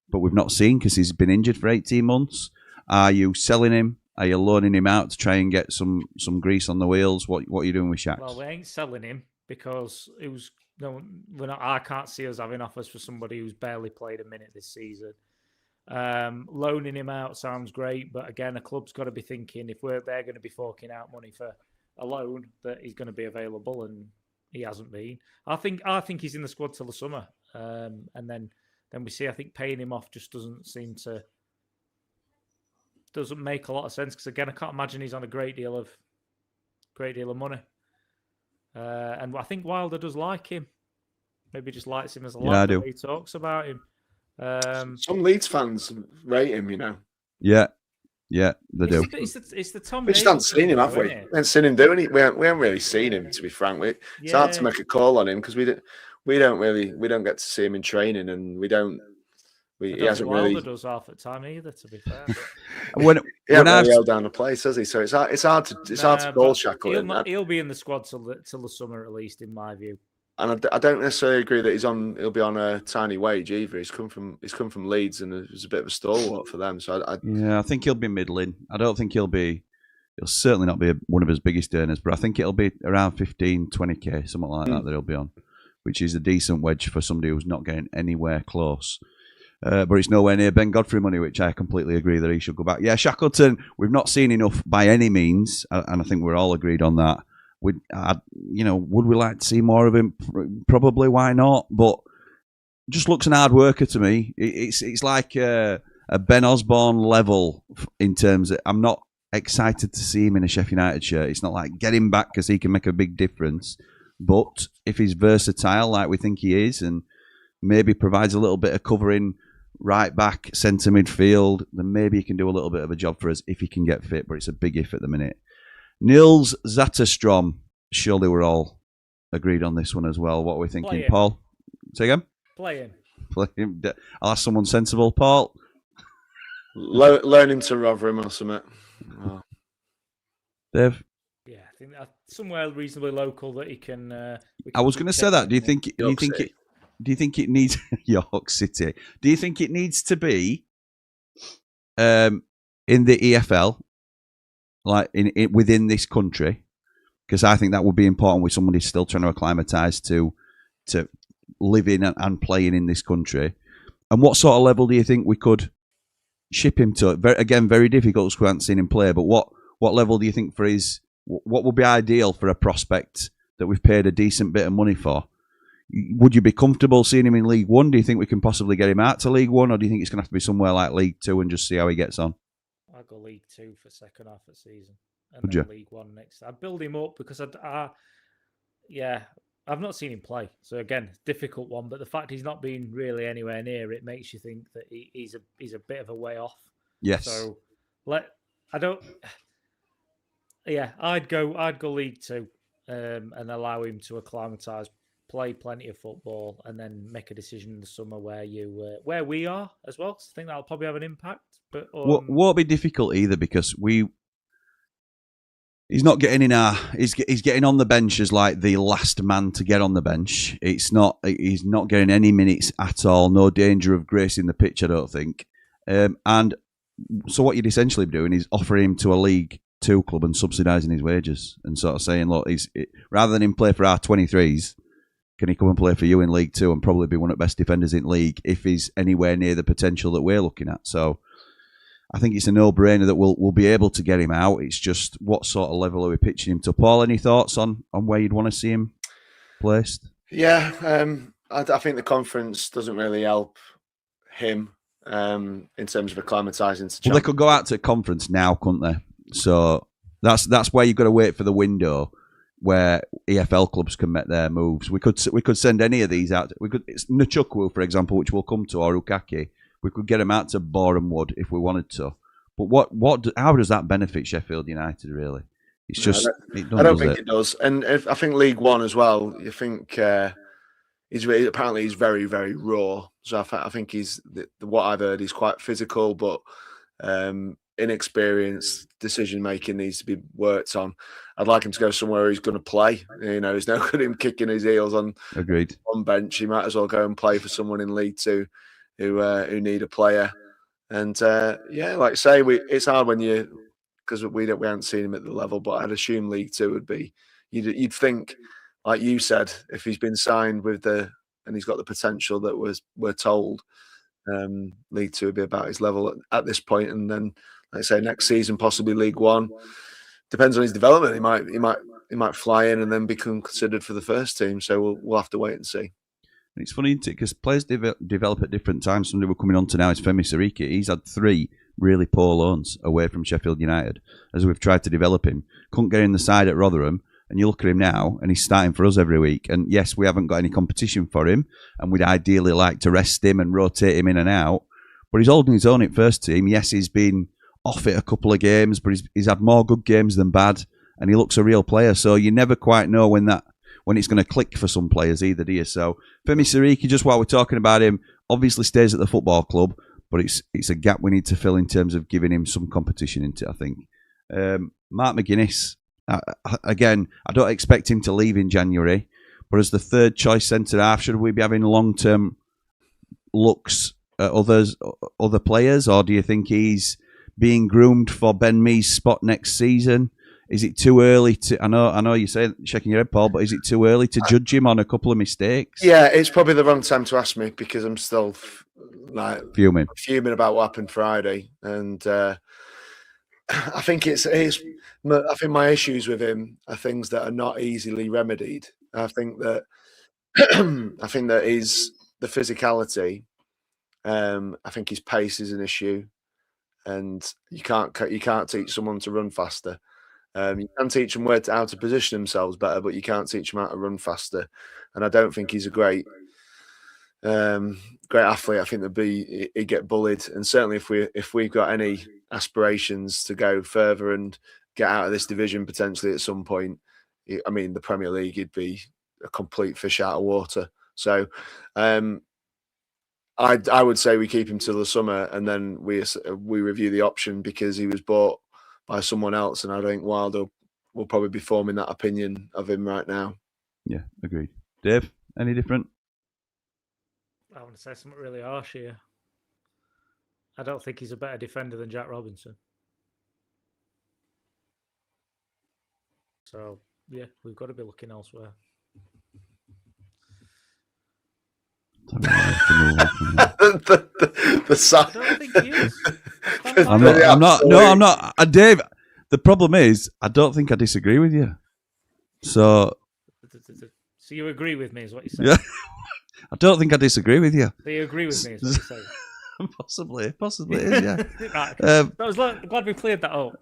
but we've not seen because he's been injured for 18 months? Are you selling him? Are you loaning him out to try and get some grease on the wheels? What are you doing with Shaq? Well, we ain't selling him because I can't see us having offers for somebody who's barely played a minute this season. Loaning him out sounds great, but again, a club's got to be thinking if they're going to be forking out money for a loan that he's going to be available, and he hasn't been. I think he's in the squad till the summer, and then we see. I think paying him off just doesn't make a lot of sense because again, I can't imagine he's on a great deal of money, and I think Wilder does like him. Maybe just likes him as a lad. He talks about him. Some Leeds fans rate him, Yeah, they do. It's the Tom. We just haven't seen him, have we? We haven't seen him doing it. We haven't really seen him, to be frank. It's hard to make a call on him because we don't get to see him in training, and he hasn't really does half at time either. To be fair, he hasn't held down the place, has he? So it's hard to call Shackleton. He'll be in the squad till the summer at least, in my view. And I don't necessarily agree that he'll be on a tiny wage either. He's come from Leeds and it was a bit of a stalwart for them. So I think he'll be middling. I don't think he'll certainly not be one of his biggest earners, but I think it'll be around 15, 20k, something like that he'll be on, which is a decent wage for somebody who's not getting anywhere close. But it's nowhere near Ben Godfrey money, which I completely agree that he should go back. Yeah, Shackleton, we've not seen enough by any means, and I think we're all agreed on that. Would we like to see more of him? Probably, why not? But just looks an hard worker to me. It's like a Ben Osborne level in terms of I'm not excited to see him in a Sheffield United shirt. It's not like get him back because he can make a big difference. But if he's versatile like we think he is and maybe provides a little bit of covering right back, centre midfield, then maybe he can do a little bit of a job for us if he can get fit. But it's a big if at the minute. Nils Zatterstrom, surely we're all agreed on this one as well. What are we thinking, Paul? Say again? Play him. I'll ask someone sensible, Paul. Learn him to Rotherham or something. Oh. Dave? Yeah, I think that's somewhere reasonably local that he can... I was going to say that. Do you think it needs... York City. Do you think it needs to be in the EFL? Like within this country, because I think that would be important with somebody still trying to acclimatise to living and playing in this country. And what sort of level do you think we could ship him to? Again, very difficult because we haven't seen him play. But what level do you think for his? What would be ideal for a prospect that we've paid a decent bit of money for? Would you be comfortable seeing him in League One? Do you think we can possibly get him out to League One, or do you think it's going to have to be somewhere like League Two and just see how he gets on? I'll go League Two for second half of the season, and then League One next. I'd build him up because I've not seen him play. So again, difficult one. But the fact he's not been really anywhere near it makes you think that he's a bit of a way off. Yes. So I'd go League Two, and allow him to acclimatise, play plenty of football, and then make a decision in the summer where we are as well. So I think that'll probably have an impact. But won't be difficult either because he's not getting he's getting on the bench as like the last man to get on the bench. He's not getting any minutes at all. No danger of gracing the pitch, I don't think. And so what you'd essentially be doing is offering him to a League Two club and subsidising his wages and sort of saying, look, rather than him play for our 23s, can he come and play for you in League Two and probably be one of the best defenders in league if he's anywhere near the potential that we're looking at? So I think it's a no-brainer that we'll be able to get him out. It's just what sort of level are we pitching him to? Paul, any thoughts on where you'd want to see him placed? Yeah, I think the conference doesn't really help him in terms of acclimatising to. Well, they could go out to conference now, couldn't they? So that's where you've got to wait for the window where EFL clubs can make their moves. We could send any of these out. It's Nchukwu, for example, which we'll come to, or Ukaki. We could get them out to Boreham Wood if we wanted to. But how does that benefit Sheffield United, really? It's just I don't think it does. And I think League One as well, you think apparently he's very, very raw. So I think what I've heard, he's quite physical, but inexperienced decision making needs to be worked on. I'd like him to go somewhere where he's going to play. He's no good him kicking his heels on bench. He might as well go and play for someone in League Two who need a player. And like I say, it's hard when because we haven't seen him at the level, but I'd assume League Two would be. You'd think, like you said, if he's been signed and he's got the potential that we're told, League Two would be about his level at this point, and then, like I say, next season possibly League One. Depends on his development. He might fly in and then become considered for the first team. So we'll have to wait and see. It's funny, isn't it? Because players develop at different times. Somebody we're coming on to now is Femi Siriki. He's had 3 really poor loans away from Sheffield United as we've tried to develop him. Couldn't get in the side at Rotherham, and you look at him now, and he's starting for us every week. And yes, we haven't got any competition for him, and we'd ideally like to rest him and rotate him in and out. But he's holding his own at first team. Yes, he's been off it a couple of games, but he's had more good games than bad, and he looks a real player. So you never quite know when it's going to click for some players either, do you? So Femi Siriki, just while we're talking about him, obviously stays at the football club, but it's a gap we need to fill in terms of giving him some competition into it, I think. Mark McGuinness, again, I don't expect him to leave in January, but as the third choice centre-half, should we be having long-term looks at other players, or do you think he's being groomed for Ben Mee's spot next season? Is it too early to? I know you're saying shaking your head, Paul, but is it too early to judge him on a couple of mistakes? Yeah, it's probably the wrong time to ask me because I'm still fuming about what happened Friday, and I think I think my issues with him are things that are not easily remedied. I think that he's the physicality. I think his pace is an issue, and you can't teach someone to run faster. You can teach them how to position themselves better, but you can't teach them how to run faster. And I don't think he's a great athlete. I think he'd get bullied. And certainly if we've got any aspirations to go further and get out of this division potentially at some point, I mean, the Premier League, he'd be a complete fish out of water. So I would say we keep him till the summer, and then we review the option because he was bought by someone else, and I think Wilder will probably be forming that opinion of him right now. Yeah, agreed. Dave, any different? I want to say something really harsh here. I don't think he's a better defender than Jack Robinson. So, yeah, we've got to be looking elsewhere. The side. I don't think he is. I'm not. Dave, the problem is, I don't think I disagree with you. So you agree with me, is what you're saying? Yeah. I don't think I disagree with you. So you agree with me, is what you're saying? Possibly it is, yeah. Right. I was glad we cleared that up.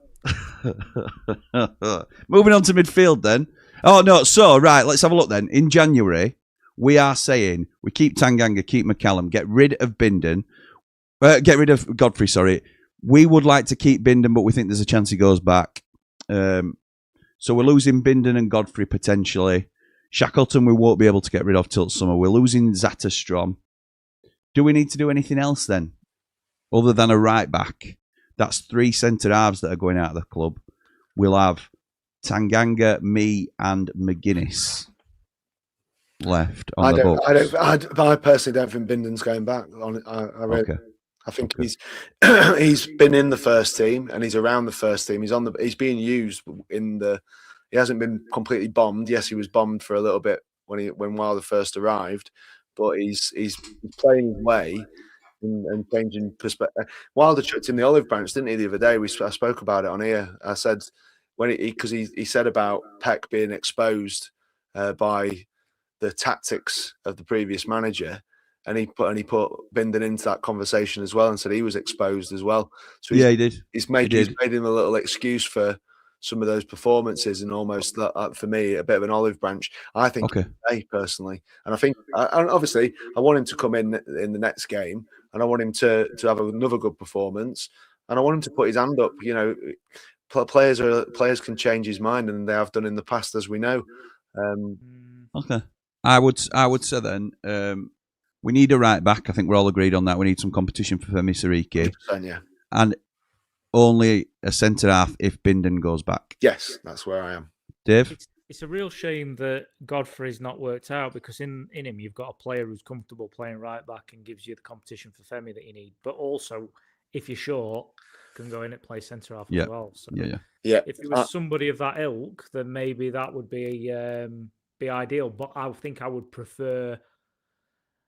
Moving on to midfield then. Oh, no. So, right, let's have a look then. In January, we are saying we keep Tanganga, keep McCallum, get rid of Godfrey, sorry. We would like to keep Bindon, but we think there's a chance he goes back. So we're losing Bindon and Godfrey potentially. Shackleton we won't be able to get rid of till summer. We're losing Zatterstrom. Do we need to do anything else then? Other than a right back? That's 3 centre-halves that are going out of the club. We'll have Tanganga, me and McGuinness left on the books. I personally don't think Bindon's going back. I think he's been in the first team and he's around the first team. He's being used he hasn't been completely bombed. Yes, he was bombed for a little bit when Wilder first arrived, but he's playing his way and changing perspective. Wilder chucked in the olive branch, didn't he, the other day? I spoke about it on here. I said because he said about Peck being exposed by the tactics of the previous manager, and he put Bindon into that conversation as well, and said he was exposed as well. So he did. He's made him a little excuse for some of those performances, and almost for me a bit of an olive branch. I think personally, and I think and obviously I want him to come in the next game, and I want him to have another good performance, and I want him to put his hand up. You know, players can change his mind, and they have done in the past, as we know. Okay, I would say then we need a right back. I think we're all agreed on that. We need some competition for Femi Siriki, yeah, and only a centre half if Bindon goes back. Yes, that's where I am. Dave? It's a real shame that Godfrey's not worked out, because in him you've got a player who's comfortable playing right back and gives you the competition for Femi that you need. But also, if you're short, can go in and play centre half as well. So yeah. If it was somebody of that ilk, then maybe that would be ideal. But I think I would prefer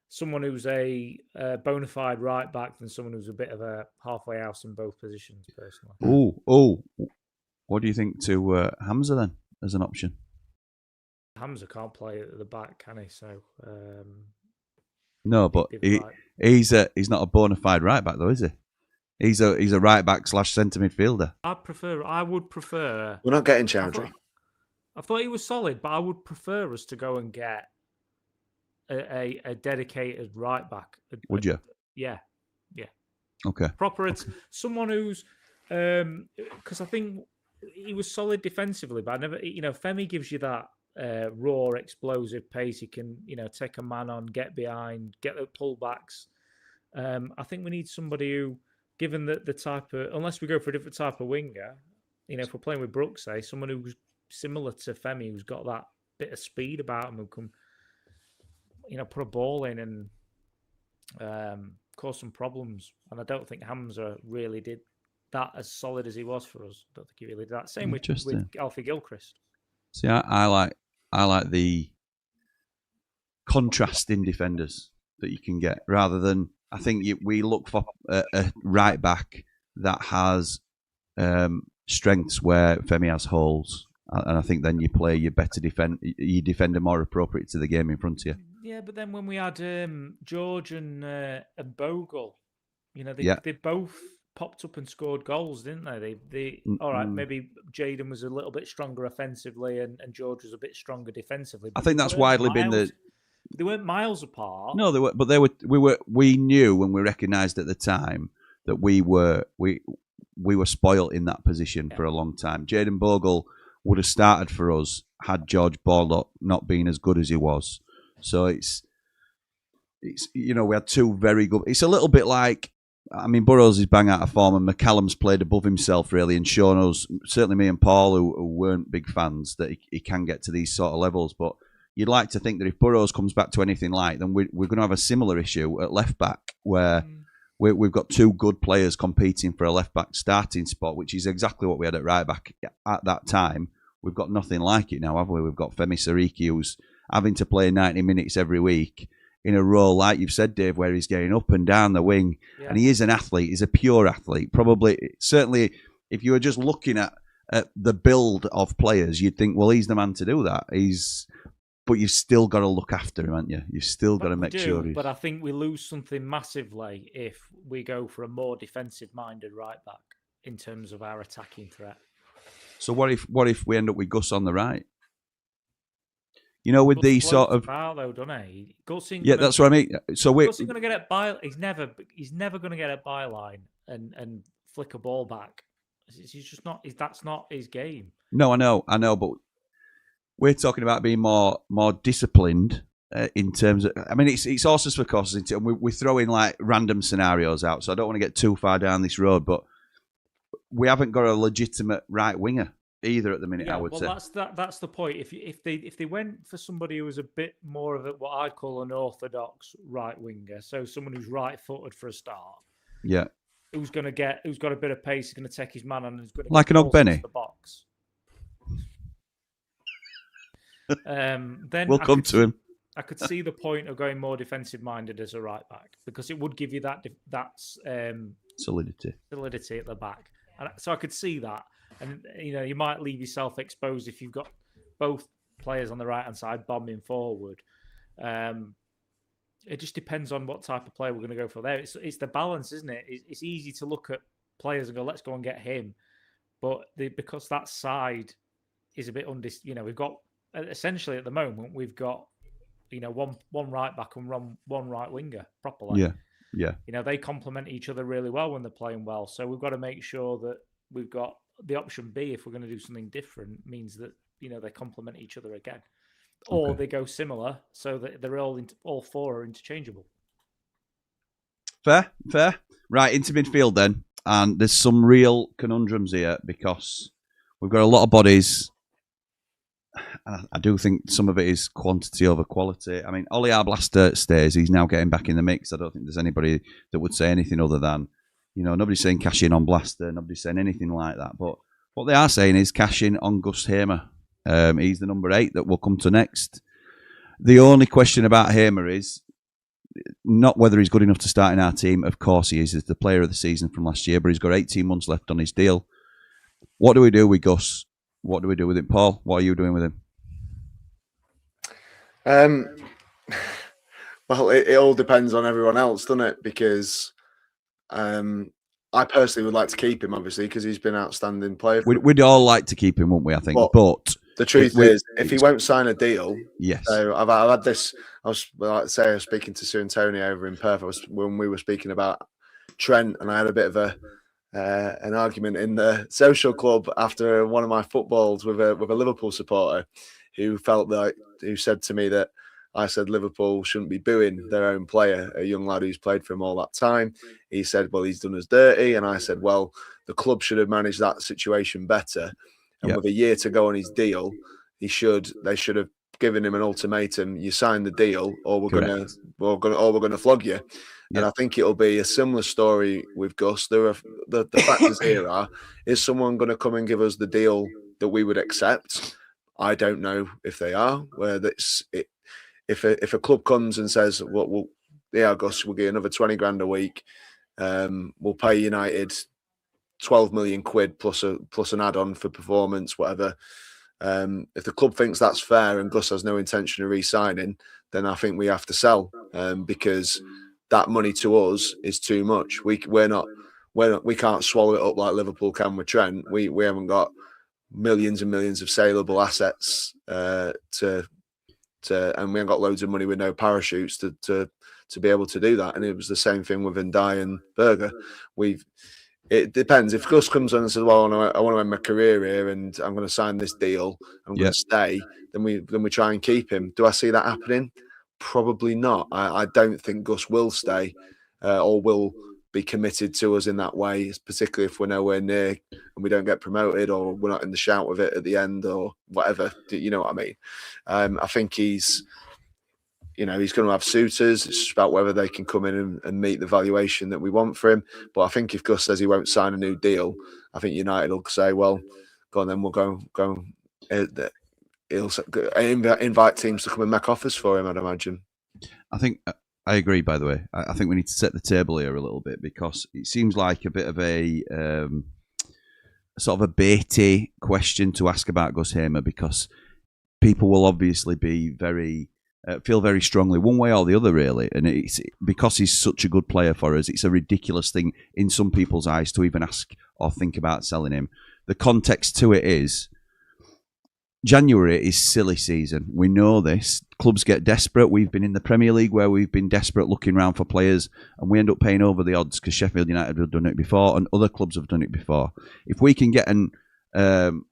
someone who's a bona fide right back than someone who's a bit of a halfway house in both positions, personally. Oh. What do you think to Hamza then as an option? Hamza can't play at the back, can he? So no, but he's not a bona fide right back though, is he? He's a right back / centre midfielder. I would prefer. We're not getting Chowdhury. I thought he was solid, but I would prefer us to go and get a dedicated right back. Would you? Yeah. Okay. Someone who's because I think he was solid defensively, but I never. Femi gives you that raw, explosive pace. He can take a man on, get behind, get the pullbacks. I think we need somebody who, given the type of, unless we go for a different type of winger, if we're playing with Brooks, say someone who's similar to Femi, who's got that bit of speed about him, who can put a ball in and cause some problems. And I don't think Hamza really did that as solid as he was for us. I don't think he really did that. Same with Alfie Gilchrist. See, I like the contrasting defenders that you can get, rather than, I think we look for a right back that has strengths where Femi has holes, and I think then you play your better defender more appropriate to the game in front of you. Yeah, but then when we had George and Bogle, they both popped up and scored goals, didn't they? They all right. Maybe Jayden was a little bit stronger offensively, and George was a bit stronger defensively. I think that's widely been the. They weren't miles apart. No, they were, but they were. We knew, and we recognised at the time that we were spoilt in that position for a long time. Jayden Bogle would have started for us had George Borlott not been as good as he was. So it's we had two very good. It's a little bit like, Burrows is bang out of form, and McCallum's played above himself really, and shown us, certainly me and Paul, who weren't big fans, that he can get to these sort of levels. But you'd like to think that if Burrows comes back to anything like, then we're going to have a similar issue at left back, where we've got two good players competing for a left back starting spot, which is exactly what we had at right back at that time. We've got nothing like it now, have we? We've got Femi Siriki, who's having to play 90 minutes every week in a role, like you've said, Dave, where he's getting up and down the wing. Yeah. And he is an athlete. He's a pure athlete. Certainly, if you were just looking at the build of players, you'd think, well, he's the man to do that. But you've still got to look after him, haven't you? You've still got to make sure he's... But I think we lose something massively if we go for a more defensive-minded right back in terms of our attacking threat. So what if we end up with Gus on the right? With these sort of... though, doesn't he? That's what I mean. So Gus is going to get at by... He's never going to get at byline and flick a ball back. He's just not... That's not his game. No, I know, but we're talking about being more disciplined in terms of... it's horses for courses, and we throw in like random scenarios out, so I don't want to get too far down this road, but we haven't got a legitimate right winger either at the minute, I would say. That's the point. If they went for somebody who was a bit more of what I'd call an orthodox right winger, so someone who's right-footed for a start, who's got a bit of pace, is going to take his man on, and is going to like an Ogbenny the box. Then we'll come to him. I could see the point of going more defensive minded as a right back because it would give you that solidity at the back. And so I could see that, and you might leave yourself exposed if you've got both players on the right hand side bombing forward. It just depends on what type of player we're going to go for there. It's the balance, isn't it? It's easy to look at players and go, let's go and get him, but because that side is a bit we've got essentially at the moment we've got one right back and one right winger properly. Yeah. They complement each other really well when they're playing well. So we've got to make sure that we've got the option B if we're going to do something different. Means that they complement each other again, or they go similar so that they're all four are interchangeable. Fair. Right, into midfield then, and there's some real conundrums here because we've got a lot of bodies. I do think some of it is quantity over quality. I mean, Ollie Arblaster stays. He's now getting back in the mix. I don't think there's anybody that would say anything other than, nobody's saying cash in on Blaster. Nobody's saying anything like that. But what they are saying is cash in on Gus Hamer. He's the number 8 that we'll come to next. The only question about Hamer is not whether he's good enough to start in our team. Of course he is. He's the player of the season from last year, but he's got 18 months left on his deal. What do we do with Gus? What do we do with him? Paul, what are you doing with him? Well, it all depends on everyone else, doesn't it? Because I personally would like to keep him, obviously, because he's been an outstanding player. We'd all like to keep him, wouldn't we, I think? But the truth is, if he won't sign a deal... Yes. So I've had this... I was speaking to Sue and Tony over in Perth when we were speaking about Trent, and I had a bit of an argument in the social club after one of my footballs with a Liverpool supporter who said to me that I said Liverpool shouldn't be booing their own player, a young lad who's played for him all that time. He said, well, he's done us dirty. And I said, well, the club should have managed that situation better. And with a year to go on his deal, they should have given him an ultimatum. You sign the deal or we're going to flog you. And I think it'll be a similar story with Gus. The factors here are: is someone going to come and give us the deal that we would accept? I don't know if they are. If a club comes and says, "Well, Gus, we'll get another 20 grand a week. We'll pay United 12 million quid plus an add-on for performance, whatever." If the club thinks that's fair and Gus has no intention of re-signing, then I think we have to sell because that money to us is too much. We can't swallow it up like Liverpool can with Trent. We haven't got millions and millions of saleable assets and we haven't got loads of money with no parachutes to be able to do that. And it was the same thing with Ndai and Berger. It depends. If Gus comes on and says, "Well, I want to end my career here, and I'm going to sign this deal, I'm going to stay," then we try and keep him. Do I see that happening? Probably not. I don't think Gus will stay or will be committed to us in that way, particularly if we're nowhere near and we don't get promoted or we're not in the shout with it at the end or whatever. You know what I mean? I think he's going to have suitors. It's just about whether they can come in and meet the valuation that we want for him. But I think if Gus says he won't sign a new deal, I think United will say, well, go on then, we'll go. He'll invite teams to come and make offers for him, I'd imagine. I think I agree, by the way. I think we need to set the table here a little bit because it seems like a bit of a sort of a baity question to ask about Gus Hamer because people will obviously be feel very strongly one way or the other, really. And it's because he's such a good player for us, it's a ridiculous thing in some people's eyes to even ask or think about selling him. The context to it is January is silly season. We know this. Clubs get desperate. We've been in the Premier League where we've been desperate looking around for players and we end up paying over the odds because Sheffield United have done it before and other clubs have done it before. If we can get an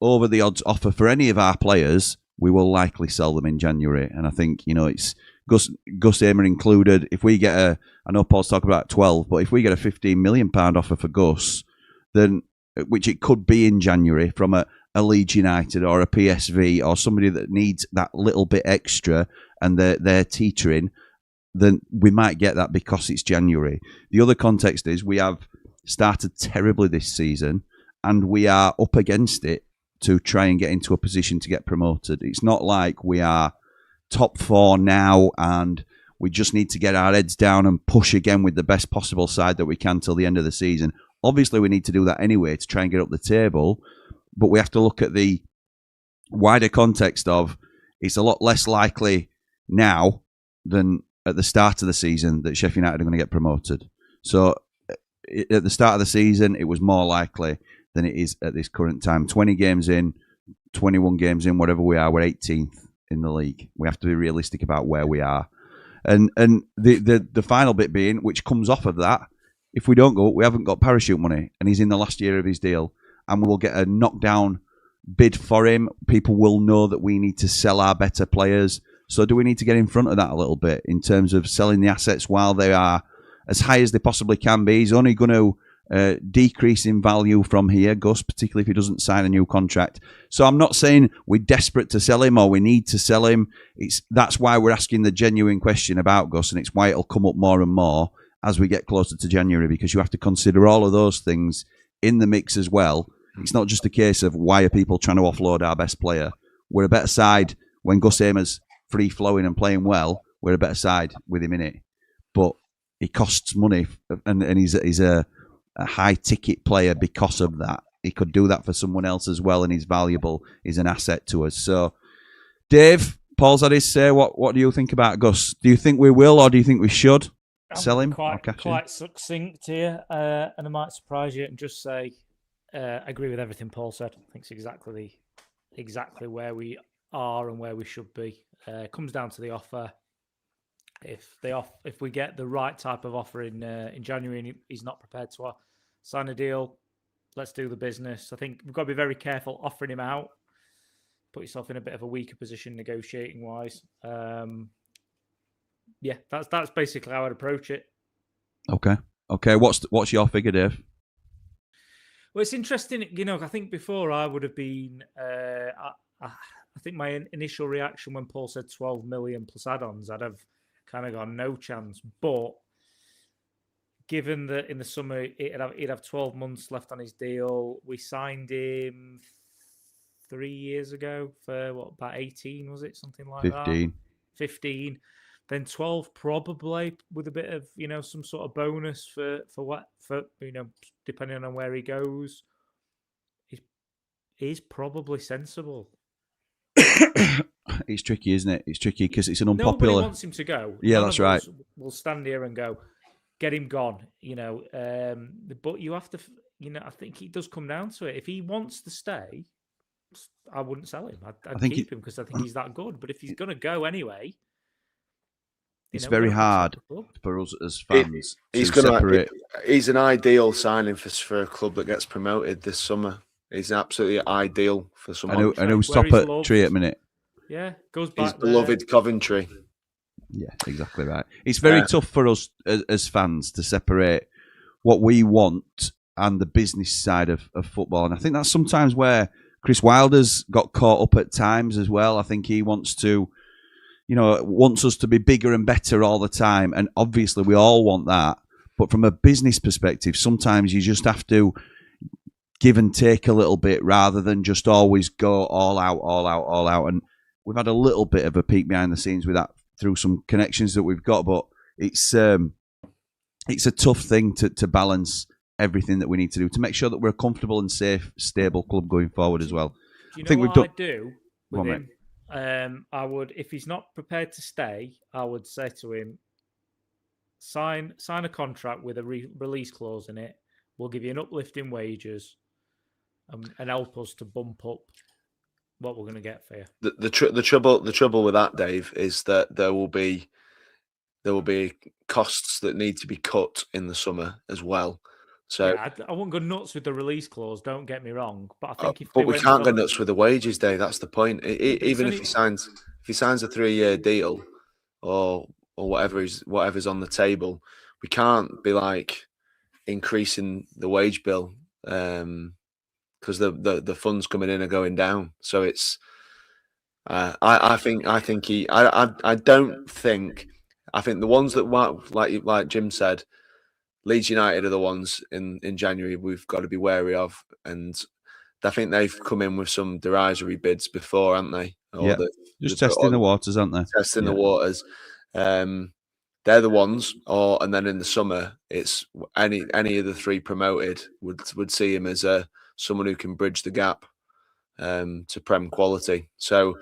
over the odds offer for any of our players, we will likely sell them in January. And I think, it's Gus Hamer included. If we get I know Paul's talking about 12, but if we get a £15 million offer for Gus, then which it could be in January from a Leeds United or a PSV or somebody that needs that little bit extra and they're teetering, then we might get that because it's January. The other context is we have started terribly this season and we are up against it to try and get into a position to get promoted. It's not like we are top 4 now, and we just need to get our heads down and push again with the best possible side that we can till the end of the season. Obviously, we need to do that anyway to try and get up the table, but we have to look at the wider context of it's a lot less likely now than at the start of the season that Sheffield United are going to get promoted. So at the start of the season, it was more likely than it is at this current time. 20 games in, 21 games in, whatever we are, we're 18th in the league. We have to be realistic about where we are. And the final bit being, which comes off of that, if we don't go, we haven't got parachute money, and he's in the last year of his deal, and we will get a knockdown bid for him. People will know that we need to sell our better players. So do we need to get in front of that a little bit in terms of selling the assets while they are as high as they possibly can be? He's only going to decrease in value from here, Gus, particularly if he doesn't sign a new contract. So I'm not saying we're desperate to sell him or we need to sell him. That's why we're asking the genuine question about Gus, and it's why it'll come up more and more as we get closer to January, because you have to consider all of those things in the mix as well. It's not just a case of why are people trying to offload our best player. We're a better side when Gus Hamer's free-flowing and playing well. We're a better side with him in it. But he costs money, and he's a high-ticket player because of that. He could do that for someone else as well, and he's valuable. He's an asset to us. So, Dave, Paul's had his say. What do you think about Gus? Do you think we will, or do you think we should sell him? Quite succinct here, and I might surprise you and just say I agree with everything Paul said. I think it's exactly where we are and where we should be. It comes down to the offer. If we get the right type of offer in January and he's not prepared to sign a deal, let's do the business. I think we've got to be very careful offering him out. Put yourself in a bit of a weaker position negotiating wise. Yeah, that's basically how I'd approach it. Okay. What's your figure, Dave? Well, it's interesting. I think before I would have been. I think my initial reaction when Paul said 12 million plus add-ons, I'd have kind of gone no chance. But given that in the summer he'd have 12 months left on his deal, we signed him 3 years ago for about 18, was it? Something like 15. that. 15. Then 12 probably with a bit of, some sort of bonus for depending on where he goes. He's probably sensible. It's tricky, isn't it? It's tricky because it's an unpopular. Nobody wants him to go. Yeah, that's right. We'll stand here and go, get him gone. But you have to. I think it does come down to it. If he wants to stay, I wouldn't sell him. I'd keep him because I think he's that good. But if he's going to go anyway, it's very hard for us as fans he's to separate. He's an ideal signing for a club that gets promoted this summer. He's absolutely ideal for someone. I know he's top at Tree at minute. Yeah, goes back. He's beloved Coventry. Yeah, exactly right. It's very tough for us as fans to separate what we want and the business side of football. And I think that's sometimes where Chris Wilder's got caught up at times as well. I think he wants to, wants us to be bigger and better all the time. And obviously we all want that. But from a business perspective, sometimes you just have to give and take a little bit rather than just always go all out. And we've had a little bit of a peek behind the scenes with that through some connections that we've got, but it's a tough thing to balance everything that we need to do to make sure that we're a comfortable and safe, stable club going forward as well. Do you know what I'd do with him? I would, if he's not prepared to stay, I would say to him, sign a contract with a release clause in it. We'll give you an uplift in wages and help us to bump up what we're going to get for you. The trouble with that, Dave, is that there will be costs that need to be cut in the summer as well. So yeah, I won't go nuts with the release clause. Don't get me wrong, but I think we can't go nuts with the wages, Dave. That's the point. Even if he signs a 3-year deal or whatever's on the table, we can't be like increasing the wage bill because the funds coming in are going down. So it's I think the ones that like Jim said, Leeds United are the ones in January we've got to be wary of, and I think they've come in with some derisory bids before, haven't they? or Yeah. that Just they put testing on, the waters, aren't they? testing the Yeah. waters. They're the ones, and then in the summer, it's any of the three promoted would see him as someone who can bridge the gap to Prem quality. So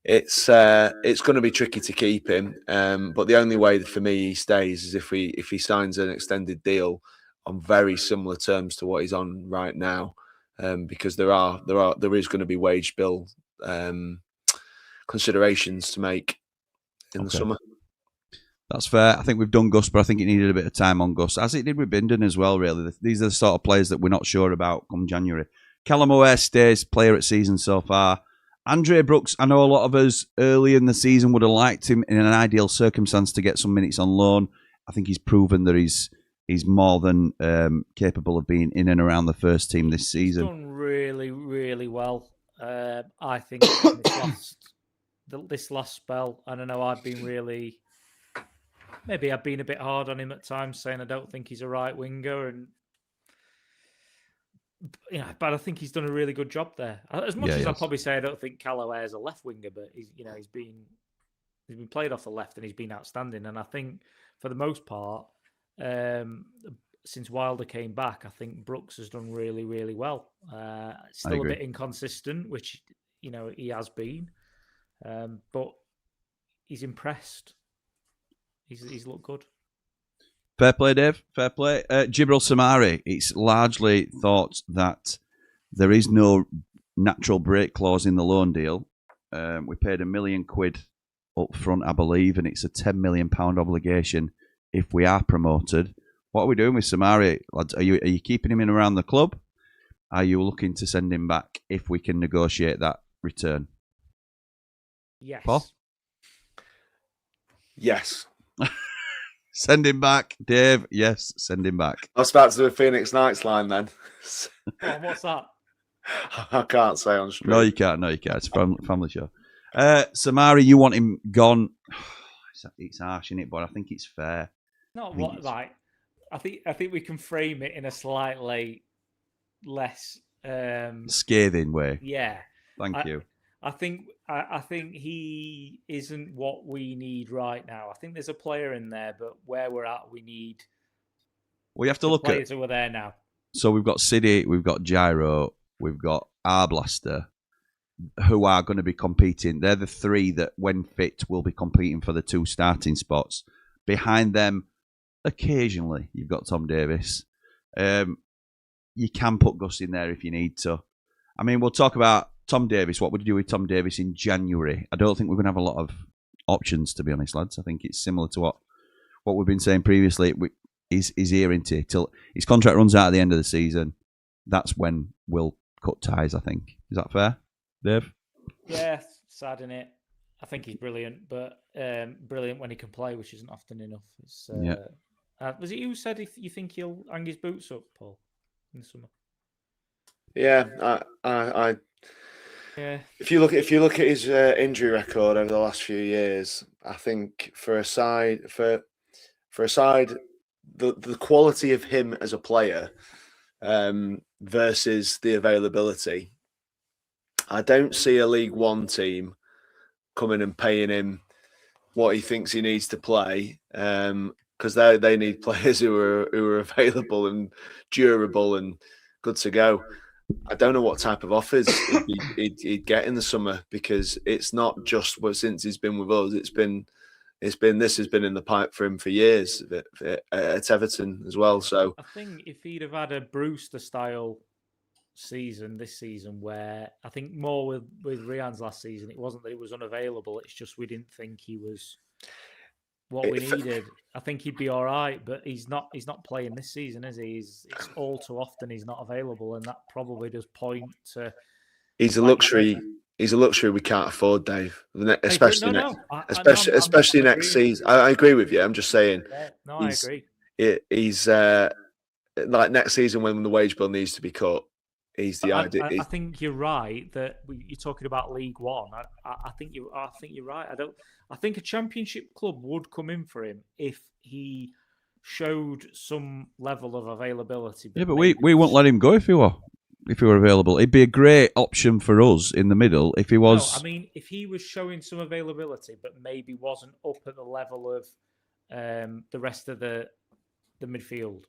it's going to be tricky to keep him. But the only way for me he stays is if he signs an extended deal on very similar terms to what he's on right now, because there is going to be wage bill considerations to make in the summer. That's fair. I think we've done Gus, but I think it needed a bit of time on Gus, as it did with Bindon as well, really. These are the sort of players that we're not sure about come January. Callum O'Hare stays player at season so far. Andre Brooks, I know a lot of us early in the season would have liked him in an ideal circumstance to get some minutes on loan. I think he's proven that he's more than capable of being in and around the first team this season. He's done really, really well. I think this last spell, I don't know, I've been really... Maybe I've been a bit hard on him at times, saying I don't think he's a right winger, and but I think he's done a really good job there. As much as I'd probably say I don't think Cal O'Hare is a left winger, but he's been played off the left and he's been outstanding. And I think for the most part, since Wilder came back, I think Brooks has done really, really well. Still a bit inconsistent, which he has been, but he's impressed. He's looked good. Fair play, Dave. Fair play. Jibril Samari, it's largely thought that there is no natural break clause in the loan deal. We paid £1 million up front, I believe, and it's a £10 million obligation if we are promoted. What are we doing with Samari, lads? Are you keeping him in around the club? Are you looking to send him back if we can negotiate that return? Yes. Paul? Yes. Send him back, Dave. Yes, send him back. I was about to do a Phoenix Knights line then. What's that? I can't say on stream. No, you can't. It's a family show. Samari, you want him gone. It's harsh, isn't it? But I think it's fair. Not what like. I think we can frame it in a slightly less scathing way. Yeah. Thank you. I think he isn't what we need right now. I think there's a player in there, but where we're at, we need. We have to look at players who are there now. So we've got City, we've got Gyro, we've got Arblaster, who are going to be competing. They're the three that, when fit, will be competing for the 2 starting spots. Behind them, occasionally, you've got Tom Davis. You can put Gus in there if you need to. I mean, we'll talk about Tom Davis. What would you do with Tom Davis in January? I don't think we're going to have a lot of options, to be honest, lads. I think it's similar to what we've been saying previously. He's here into till his contract runs out at the end of the season. That's when we'll cut ties, I think. Is that fair, Dave? Yeah, sad, innit? I think he's brilliant, but brilliant when he can play, which isn't often enough. Was it you who said if you think he'll hang his boots up, Paul, in the summer? Yeah, I yeah. If you look at his injury record over the last few years, I think for a side, the quality of him as a player versus the availability, I don't see a League One team coming and paying him what he thinks he needs to play, because they need players who are available and durable and good to go. I don't know what type of offers he'd get in the summer, because it's not just since he's been with us. This has been in the pipe for him for years at Everton as well. So I think if he'd have had a Brewster style season this season, where I think more with Rian's last season, it wasn't that he was unavailable. It's just we didn't think he was what we needed. I think he'd be all right, but he's not playing this season, is he? It's all too often he's not available, and that probably does point to he's a luxury. He's a luxury we can't afford, Dave. Especially next season. I agree with you. I'm just saying. Yeah, I agree. He's like next season when the wage bill needs to be cut. He's the idea. I think you're right that you're talking about League One. I think you're right. I think a Championship club would come in for him if he showed some level of availability. Yeah, but we won't let him go if he were. if he were available. He'd be a great option for us in the middle if he was. No, I mean, if he was showing some availability, but maybe wasn't up at the level of the rest of the midfield.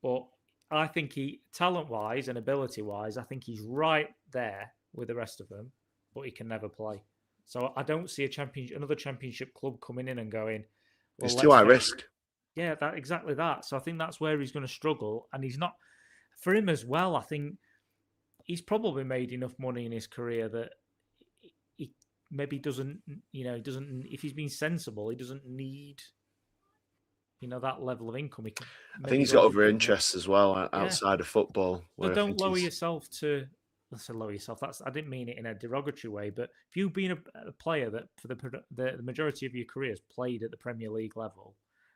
But I think talent-wise and ability-wise, I think he's right there with the rest of them, but he can never play. So I don't see another championship club coming in and going, well, It's too high risk. Yeah, exactly that. So I think that's where he's going to struggle. And he's not, for him as well, I think he's probably made enough money in his career that he maybe doesn't, if he's been sensible, he doesn't need, that level of income. I think he's got other interests as well outside of football. But don't lower yourself to, let's say lower yourself. I didn't mean it in a derogatory way, but if you've been a player that for the majority of your career has played at the Premier League level,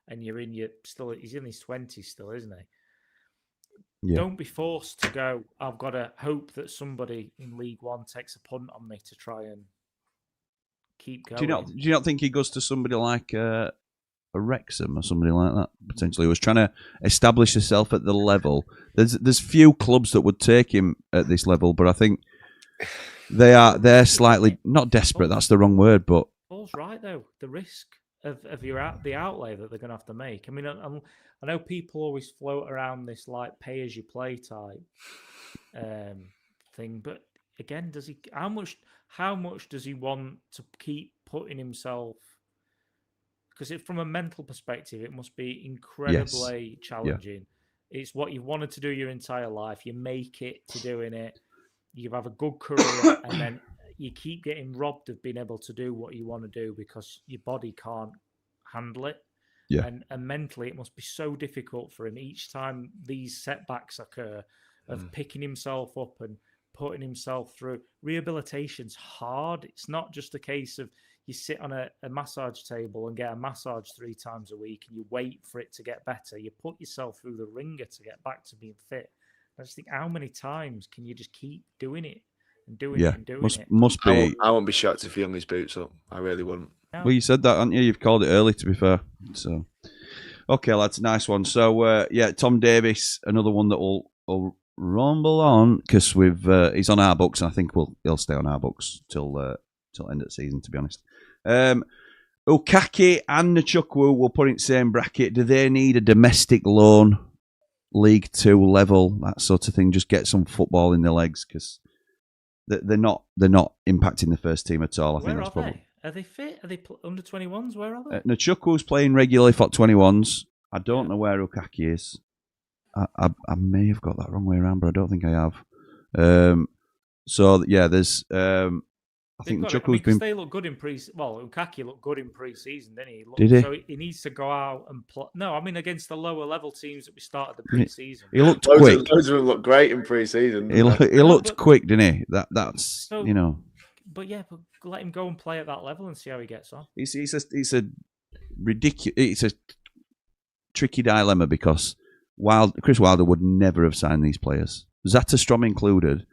and he's in his 20s still, isn't he? Yeah. Don't be forced to go, I've got to hope that somebody in League One takes a punt on me to try and keep going. Do you not think he goes to somebody like a Wrexham or somebody like that, potentially, who was trying to establish himself at the level? There's few clubs that would take him at this level, but I think they're slightly, not desperate, that's the wrong word, but... Paul's right, though. The risk of the outlay that they're going to have to make. I mean, I know people always float around this like pay as you play type thing, but again, how much does he want to keep putting himself? Because from a mental perspective, it must be incredibly challenging. Yeah. It's what you've wanted to do your entire life. You make it to doing it. You have a good career, and then you keep getting robbed of being able to do what you want to do because your body can't handle it. Yeah. And mentally, it must be so difficult for him each time these setbacks occur of picking himself up and putting himself through. Rehabilitation's hard. It's not just a case of you sit on a massage table and get a massage 3 times a week and you wait for it to get better. You put yourself through the ringer to get back to being fit. I just think, how many times can you just keep doing it and doing it and doing it? Must be. I won't be shocked if he hung his boots up. I really wouldn't. No. Well, you said that, haven't you? You've called it early, to be fair. So, okay, lads, nice one. So, Tom Davis, another one that will rumble on because he's on our books, and I think he'll stay on our books till end of the season, to be honest. Ukaki and Nachukwu will put in the same bracket. Do they need a domestic loan, League 2 level, that sort of thing? Just get some football in their legs because they're not impacting the first team at all. I think that's probably. Are they fit? Are they under 21s? Where are they? Nachukwu's playing regularly for 21s. I don't know where Ukaki is. I may have got that wrong way around, but I don't think I have. So yeah, there's. I think Nachukwu's been. They look good in Ukaki looked good in pre-season, didn't he? Did he? So he needs to go out and play. No, I mean against the lower level teams that we started the pre-season. He looked quick. Loads of them looked great in pre-season. He looked quick, didn't he? That's But let him go and play at that level and see how he gets on. It's a ridiculous. It's a tricky dilemma because Chris Wilder would never have signed these players, Zatterstrom included.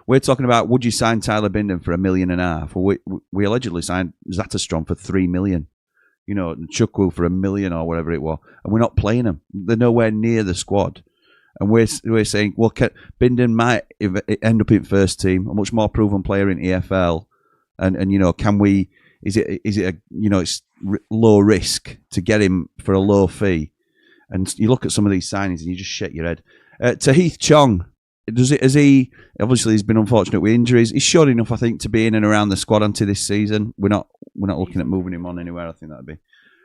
We're talking about would you sign Tyler Binden for $1.5 million? Well, we allegedly signed Zatterstrom for $3 million. Chukwu for $1 million or whatever it was, and we're not playing them. They're nowhere near the squad. And we're saying, well, Binden might end up in first team, a much more proven player in EFL, and can we? Is it it's low risk to get him for a low fee? And you look at some of these signings and you just shake your head. Tahith Chong, obviously he's been unfortunate with injuries. He's sure enough, I think, to be in and around the squad until this season. We're not looking at moving him on anywhere. I think that'd be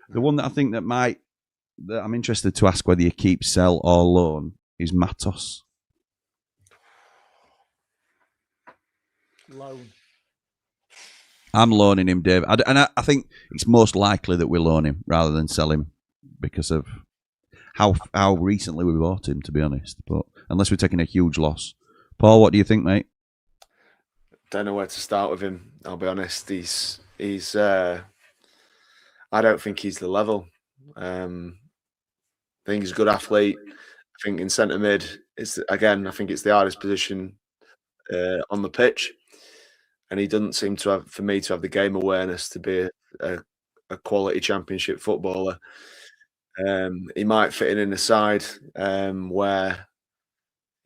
the one that I think that I'm interested to ask whether you keep, sell or loan is Matos. Loan. I'm loaning him, Dave. I think it's most likely that we loan him rather than sell him because of how recently we bought him, to be honest. But unless we're taking a huge loss. Paul, what do you think, mate? Don't know where to start with him. I'll be honest. He's. I don't think he's the level. I think he's a good athlete. I think in centre mid, I think it's the hardest position on the pitch, and he doesn't seem to have, for me, to have the game awareness to be a quality championship footballer. He might fit in a side where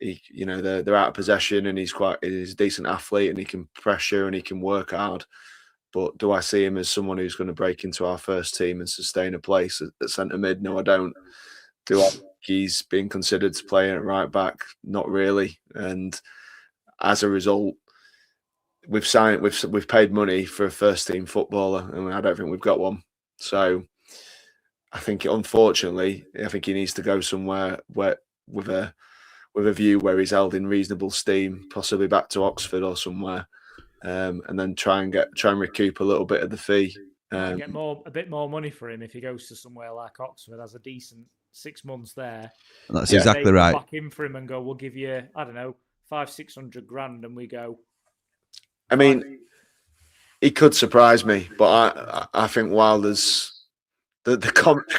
they're out of possession, and he's a decent athlete, and he can pressure and he can work hard. But do I see him as someone who's going to break into our first team and sustain a place at centre mid? No, I don't. Do I think he's being considered to play at right back? Not really. And as a result, we've paid money for a first team footballer, and I don't think we've got one. So I think, unfortunately, he needs to go somewhere with a view where he's held in reasonable steam, possibly back to Oxford or somewhere, and then try and recoup a little bit of the fee. Get a bit more money for him if he goes to somewhere like Oxford, has a decent 6 months there. That's exactly right. Back in for him and go, we'll give you, I don't know, 500-600 grand, and we go. I mean, he could surprise me, but I think Wilder's the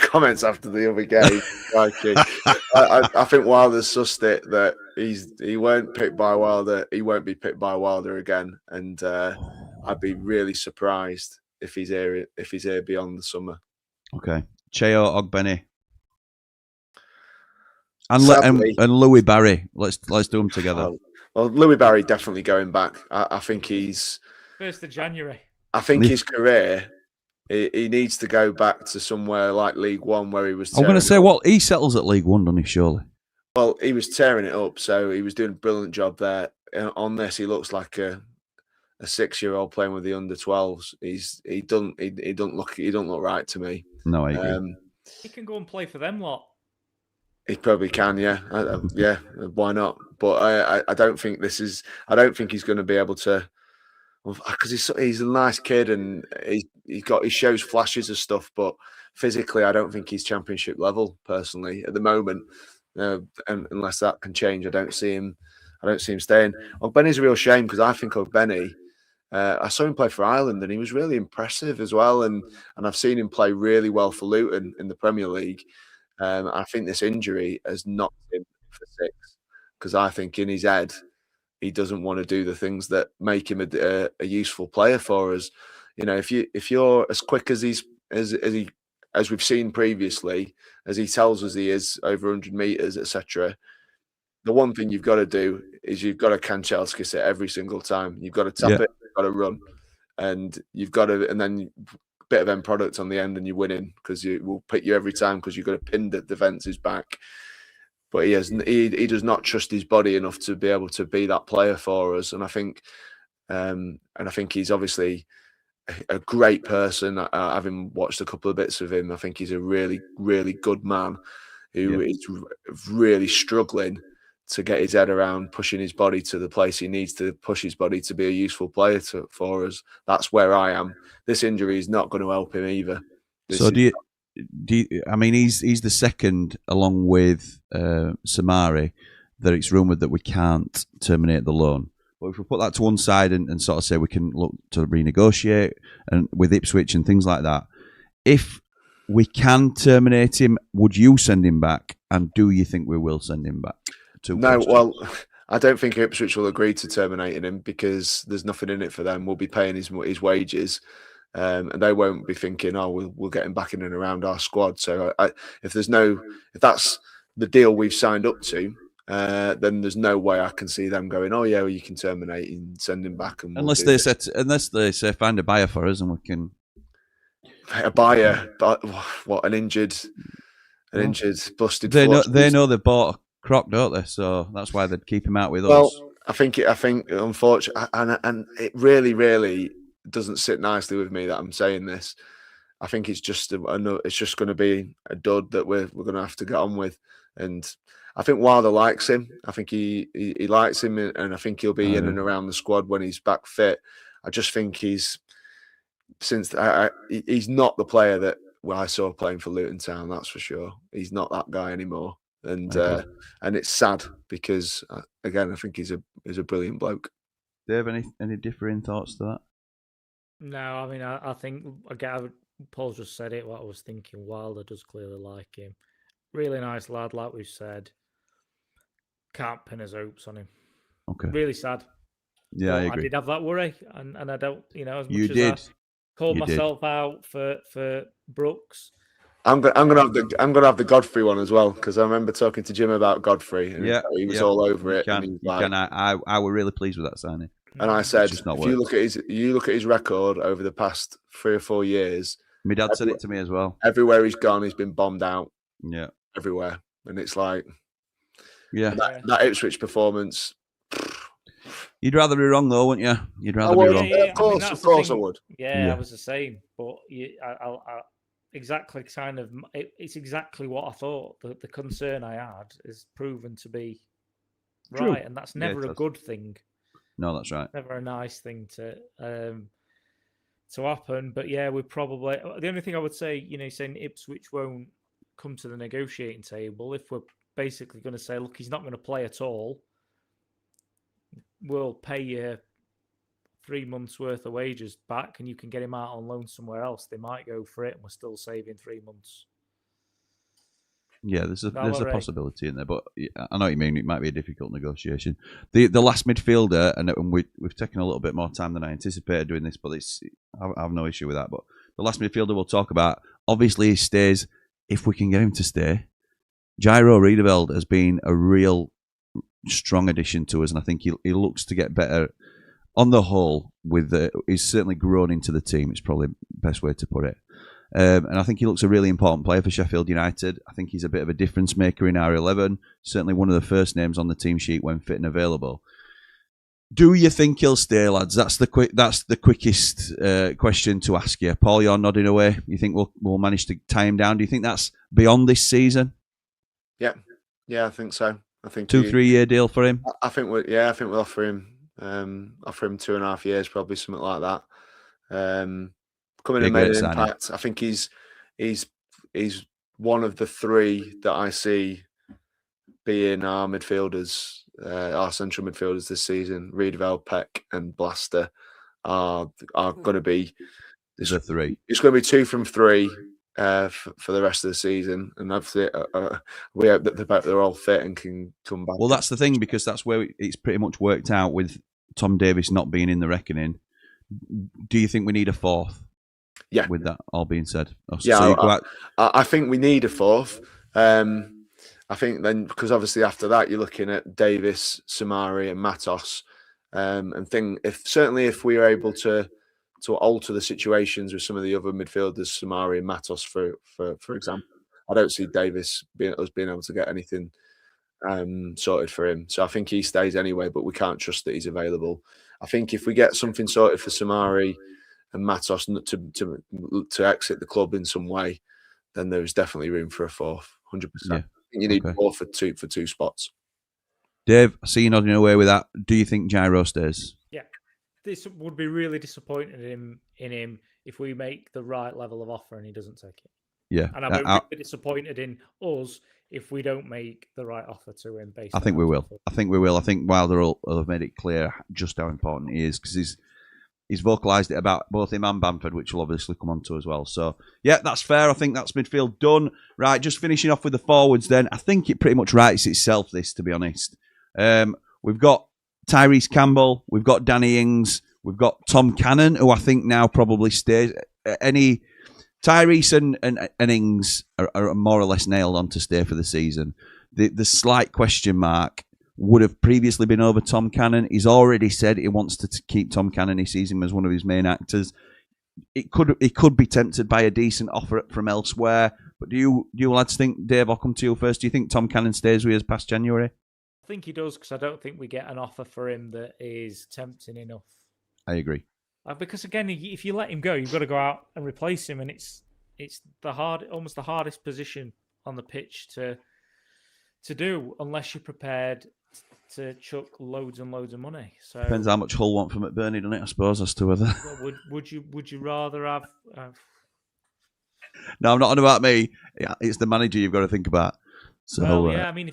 comments after the other game. I think Wilder's sussed it that he weren't picked by Wilder. He won't be picked by Wilder again, and I'd be really surprised if he's here beyond the summer. Okay, Cheo Ogbeni and Louis Barry. Let's do them together. Well, Louis Barry definitely going back. I think he's 1st of January. I think his career, he needs to go back to somewhere like League One where he was. I'm going to say, he settles at League One, doesn't he? Surely. Well, he was tearing it up, so he was doing a brilliant job there. On this, he looks like a 6-year-old playing with the under-12s. He don't look right to me. No, I agree. He can go and play for them lot. He probably can, yeah, yeah. Why not? But I don't think I don't think he's going to be able to, because he's a nice kid and he shows flashes of stuff, but physically, I don't think he's Championship level personally at the moment. And unless that can change, I don't see him staying. Ogbeni's a real shame because I think Ogbeni. I saw him play for Ireland and he was really impressive as well, and I've seen him play really well for Luton in the Premier League. I think this injury has knocked him for 6 because I think in his head he doesn't want to do the things that make him a useful player for us. If you're as quick as we've seen previously, as he tells us he is over 100 meters, etc. The one thing you've got to do is you've got to Kanchelskis it every single time. You've got to tap it, you've got to run, and you've got to, and then bit of end product on the end and you're winning because it will pick you every time because you've got to pin the defence's back. But he does not trust his body enough to be able to be that player for us. And I think he's obviously a great person. Having watched a couple of bits of him, I think he's a really, really good man who is really struggling to get his head around pushing his body to the place he needs to push his body to be a useful player for us. That's where I am. This injury is not going to help him either. I mean, he's the second, along with Samari, that it's rumoured that we can't terminate the loan. But if we put that to one side and sort of say we can look to renegotiate and with Ipswich and things like that, if we can terminate him, would you send him back? And do you think we will send him back? Well, I don't think Ipswich will agree to terminating him because there's nothing in it for them. We'll be paying his wages, and they won't be thinking, "Oh, we'll get him back in and around our squad." So, if that's the deal we've signed up to, then there's no way I can see them going, "Oh yeah, well, you can terminate and send him back." And unless they say find a buyer for us and we can a buyer, but what an injured, busted. They know they bought a croc, don't they? So that's why they'd keep him out with us. Well, I think unfortunately, and it really, really doesn't sit nicely with me that I'm saying this. I think it's just going to be a dud that we're going to have to get on with. And I think Wilder likes him. I think he likes him, and I think he'll be in and around the squad when he's back fit. I just think he's not the player that I saw playing for Luton Town. That's for sure. He's not that guy anymore. And it's sad because again, I think he's a brilliant bloke. Dave, any differing thoughts to that? No, I mean I think again, Paul just said it. What I was thinking, Wilder does clearly like him. Really nice lad, like we've said. Can't pin his hopes on him. Okay. Really sad. Yeah, I agree. I did have that worry, and I don't, as much you as did. I called myself out for Brooks. I'm gonna have the Godfrey one as well, because I remember talking to Jim about Godfrey, and he was all over it. And he was like, I were really pleased with that signing. And I said, just not if you look at his record over the past 3 or 4 years, My dad said it to me as well. everywhere he's gone, he's been bombed out. Yeah. Everywhere, and it's like, Yeah. that Ipswich performance. You'd rather be wrong though, wouldn't you? You'd rather would. be wrong. Yeah, of course I would. Yeah, Yeah. I was the same, but exactly kind of it's exactly what I thought. The concern I had is proven to be True. right, and that's never a good thing. No, that's right. Never a nice thing to happen. But yeah, we probably the only thing I would say, saying Ipswich won't come to the negotiating table. If we're basically going to say, look, he's not going to play at all, we'll pay you 3 months worth of wages back, and you can get him out on loan somewhere else. They might go for it, and we're still saving 3 months. Yeah, there's a possibility in there, but I know what you mean. It might be a difficult negotiation. The last midfielder, and we've taken a little bit more time than I anticipated doing this, but I have no issue with that. But the last midfielder we'll talk about, obviously, he stays if we can get him to stay. Jairo Riedeveld has been a real strong addition to us, and I think he looks to get better on the whole. He's certainly grown into the team. It's probably the best way to put it. And I think he looks a really important player for Sheffield United. I think he's a bit of a difference maker in our 11. Certainly one of the first names on the team sheet when fit and available. Do you think he'll stay, lads? That's the quickest question to ask you. Paul, you're nodding away. You think we'll manage to tie him down? Do you think that's beyond this season? Yeah, I think so. I think 2-3 year deal for him. I think we'll offer him 2.5 years, probably something like that. Coming and made an impact. I think he's one of the three that I see being our midfielders, our central midfielders this season. Riedeveld, Peck, and Blaster are going to be the three. It's going to be 2 from 3 for the rest of the season, and hopefully we hope that they're all fit and can come back. Well, that's the thing, because that's where it's pretty much worked out with Tom Davies not being in the reckoning. Do you think we need a fourth? Yeah. With that all being said, I think we need a fourth. I think then, because obviously after that you're looking at Davis, Samari, and Matos, if we are able to alter the situations with some of the other midfielders, Samari and Matos, for example, I don't see Davis being able to get anything sorted for him. So I think he stays anyway, but we can't trust that he's available. I think if we get something sorted for Samari and Matos to exit the club in some way, then there is definitely room for a fourth, 100%. Yeah. I think you need more for two spots. Dave, I see you nodding away with that. Do you think Jairo stays? Yeah, this would be really disappointed in him if we make the right level of offer and he doesn't take it. Yeah, and I'm really disappointed in us if we don't make the right offer to him. I think we will. I think Wilder will have made it clear just how important he is, because he's vocalised it about both him and Bamford, which we'll obviously come on to as well. So, yeah, that's fair. I think that's midfield done. Right, just finishing off with the forwards then. I think it pretty much writes itself, this, to be honest. We've got Tyrese Campbell. We've got Danny Ings. We've got Tom Cannon, who I think now probably stays. Tyrese and Ings are more or less nailed on to stay for the season. The slight question mark would have previously been over Tom Cannon. He's already said he wants to keep Tom Cannon. He sees him as one of his main actors. He could be tempted by a decent offer from elsewhere. But do you lads think, Dave, I'll come to you first. Do you think Tom Cannon stays with us past January? I think he does, because I don't think we get an offer for him that is tempting enough. I agree. Because again, if you let him go, you've got to go out and replace him, and it's almost the hardest position on the pitch to do, unless you're prepared to chuck loads and loads of money. So depends how much Hull want from McBurney, doesn't it? I suppose, as to whether. Would you rather have? No, I'm not on about me. It's the manager you've got to think about. So I mean,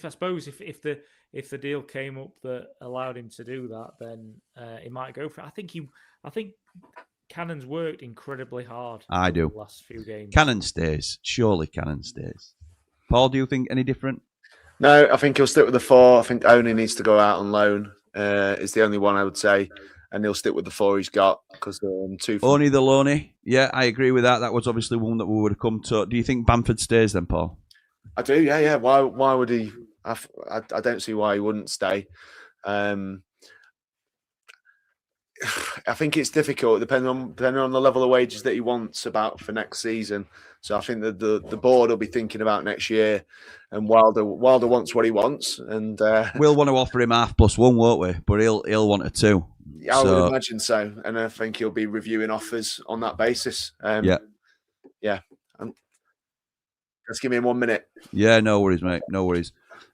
if the deal came up that allowed him to do that, then he might go for it. I think Cannon's worked incredibly hard. I do. The last few games. Cannon stays. Surely Cannon stays. Paul, do you think any different? No, I think he'll stick with the 4. I think Oni needs to go out on loan. Is the only one I would say. and he'll stick with the 4 he's got because Only the Loney. Yeah, I agree with that. That was obviously one that we would have come to. Do you think Bamford stays then, Paul? I do, yeah. Why would he? I don't see why he wouldn't stay. I think it's difficult depending on the level of wages that he wants for next season. So I think that the board will be thinking about next year, and Wilder wants what he wants, and we'll want to offer him $1+ won't we? But he'll want a 2. I would imagine so, and I think he'll be reviewing offers on that basis. Yeah. Just give me 1 minute. Yeah, no worries, mate. No worries.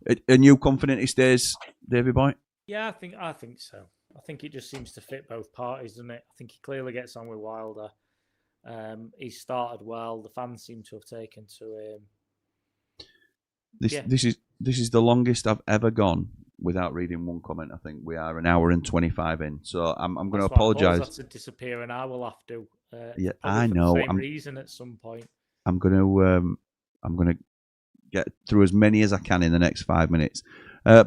Are you confident he stays, Davey boy? Yeah, I think so. I think it just seems to fit both parties, doesn't it? I think he clearly gets on with Wilder. He started well. The fans seem to have taken to him. This is the longest I've ever gone without reading one comment. I think we are 1 hour and 25 in, so I'm going to apologise. Have to disappear, and I will have to. Yeah, I know. For the same reason at some point. I'm going to get through as many as I can in the next 5 minutes.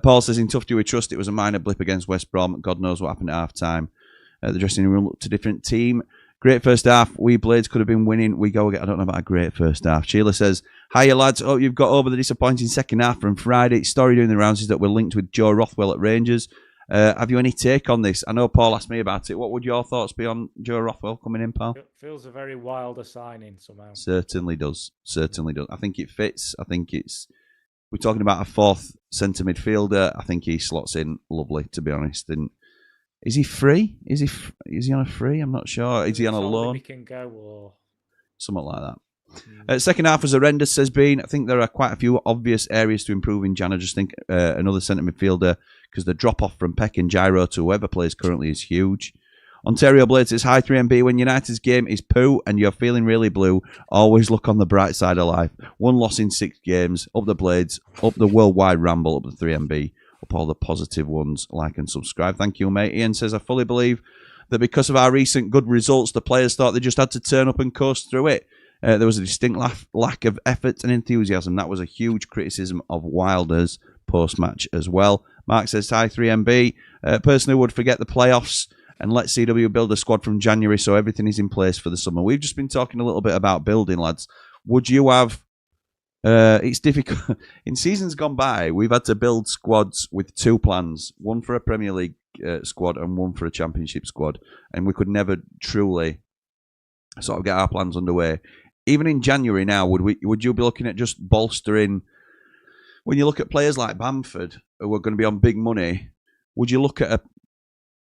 Paul says, in tough do we trust? It was a minor blip against West Brom. God knows what happened at half-time. The dressing room looked a different team. Great first half. We Blades could have been winning. We go again. I don't know about a great first half. Sheila says, hiya lads. Hope you've got over the disappointing second half from Friday. Story doing the rounds is that we're linked with Joe Rothwell at Rangers. Have you any take on this? I know Paul asked me about it. What would your thoughts be on Joe Rothwell coming in, Paul? It feels a very Wilder signing somehow. Certainly does. I think it fits. I think we're talking about a 4th centre midfielder. I think he slots in lovely, to be honest. And is he free? Is he on a free? I'm not sure. Is he on a loan? He can go or something like that. Second half was horrendous, says Bean. I think there are quite a few obvious areas to improve in Jan. I just think another centre midfielder, because the drop-off from Peck and Gyro to whoever plays currently is huge. Ontario Blades says, hi 3MB, when United's game is poo and you're feeling really blue, always look on the bright side of life. 1 loss in 6 games, up the Blades, up the worldwide Ramble, up the 3MB, up all the positive ones. Like and subscribe. Thank you, mate. Ian says, I fully believe that because of our recent good results, the players thought they just had to turn up and coast through it. There was a distinct lack of effort and enthusiasm. That was a huge criticism of Wilder's post-match as well. Mark says, hi 3MB, personally would forget the playoffs and let CW build a squad from January so everything is in place for the summer. We've just been talking a little bit about building, lads. Would you have... it's difficult. In seasons gone by, we've had to build squads with 2 plans. One for a Premier League squad and one for a Championship squad. And we could never truly sort of get our plans underway. Even in January now, would you be looking at just bolstering... When you look at players like Bamford, who are going to be on big money, would you look at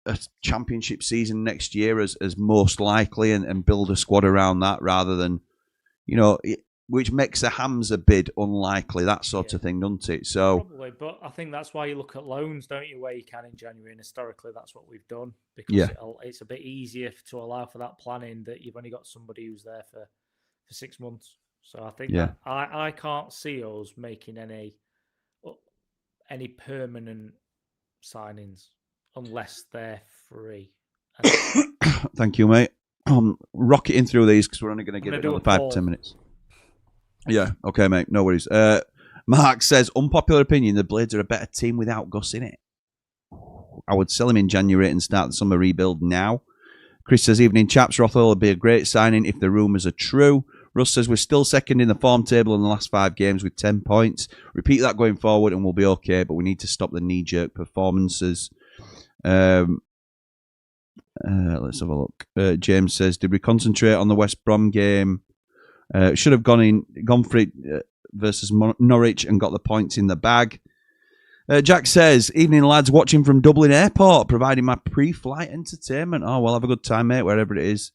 a Championship season next year as most likely and build a squad around that rather than, which makes a Hamza bid unlikely, that sort of thing, doesn't it? So probably, but I think that's why you look at loans, don't you, where you can in January, and historically that's what we've done, because it's a bit easier to allow for that planning that you've only got somebody who's there for 6 months. So I think that I can't see us making any permanent signings unless they're free. Thank you, mate. Rocketing through these because we're only going to give it another 5-10 minutes. Yeah, okay, mate. No worries. Mark says, unpopular opinion, the Blades are a better team without Gus in it. I would sell him in January and start the summer rebuild now. Chris says, evening chaps, Rothwell would be a great signing if the rumours are true. Russ says, we're still second in the form table in the last 5 games with 10 points. Repeat that going forward and we'll be okay, but we need to stop the knee-jerk performances. Let's have a look. James says, did we concentrate on the West Brom game? Should have gone for it versus Norwich and got the points in the bag. Jack says, evening lads, watching from Dublin Airport, providing my pre-flight entertainment. Oh, well, have a good time, mate, wherever it is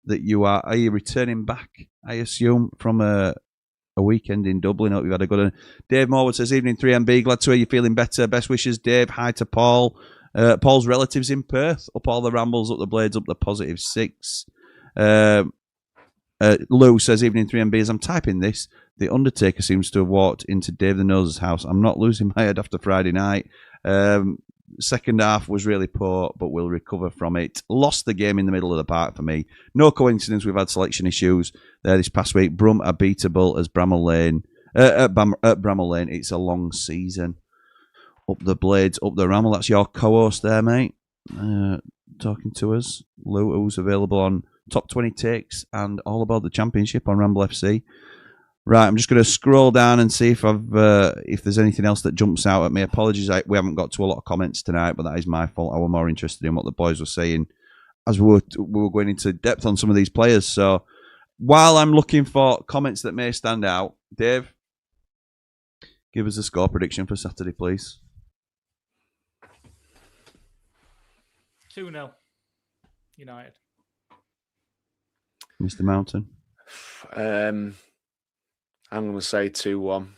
that you are. Are you returning back, I assume, from a weekend in Dublin? Hope you've had a good one. Dave Morwood says, evening 3MB, glad to hear you're feeling better. Best wishes, Dave. Hi to Paul. Paul's relatives in Perth, up all the Rambles, up the Blades, up the +6. Lou says, evening 3MB, as I'm typing this, the Undertaker seems to have walked into Dave the Nose's house. I'm not losing my head after Friday night. Second half was really poor, but we'll recover from it. Lost the game in the middle of the park for me. No coincidence we've had selection issues there this past week. Brum are beatable as Bramall Lane. At Bramall Lane, it's a long season. Up the Blades, up the Ramble. That's your co-host there, mate. talking to us. Lou, who's available on Top 20 Takes and All About the Championship on Ramble FC. Right, I'm just going to scroll down and see if if there's anything else that jumps out at me. Apologies, we haven't got to a lot of comments tonight, but that is my fault. I was more interested in what the boys were saying as we were going into depth on some of these players. So while I'm looking for comments that may stand out, Dave, give us a score prediction for Saturday, please. 2-0 United. Mr. Mountain. I'm going to say 2-1.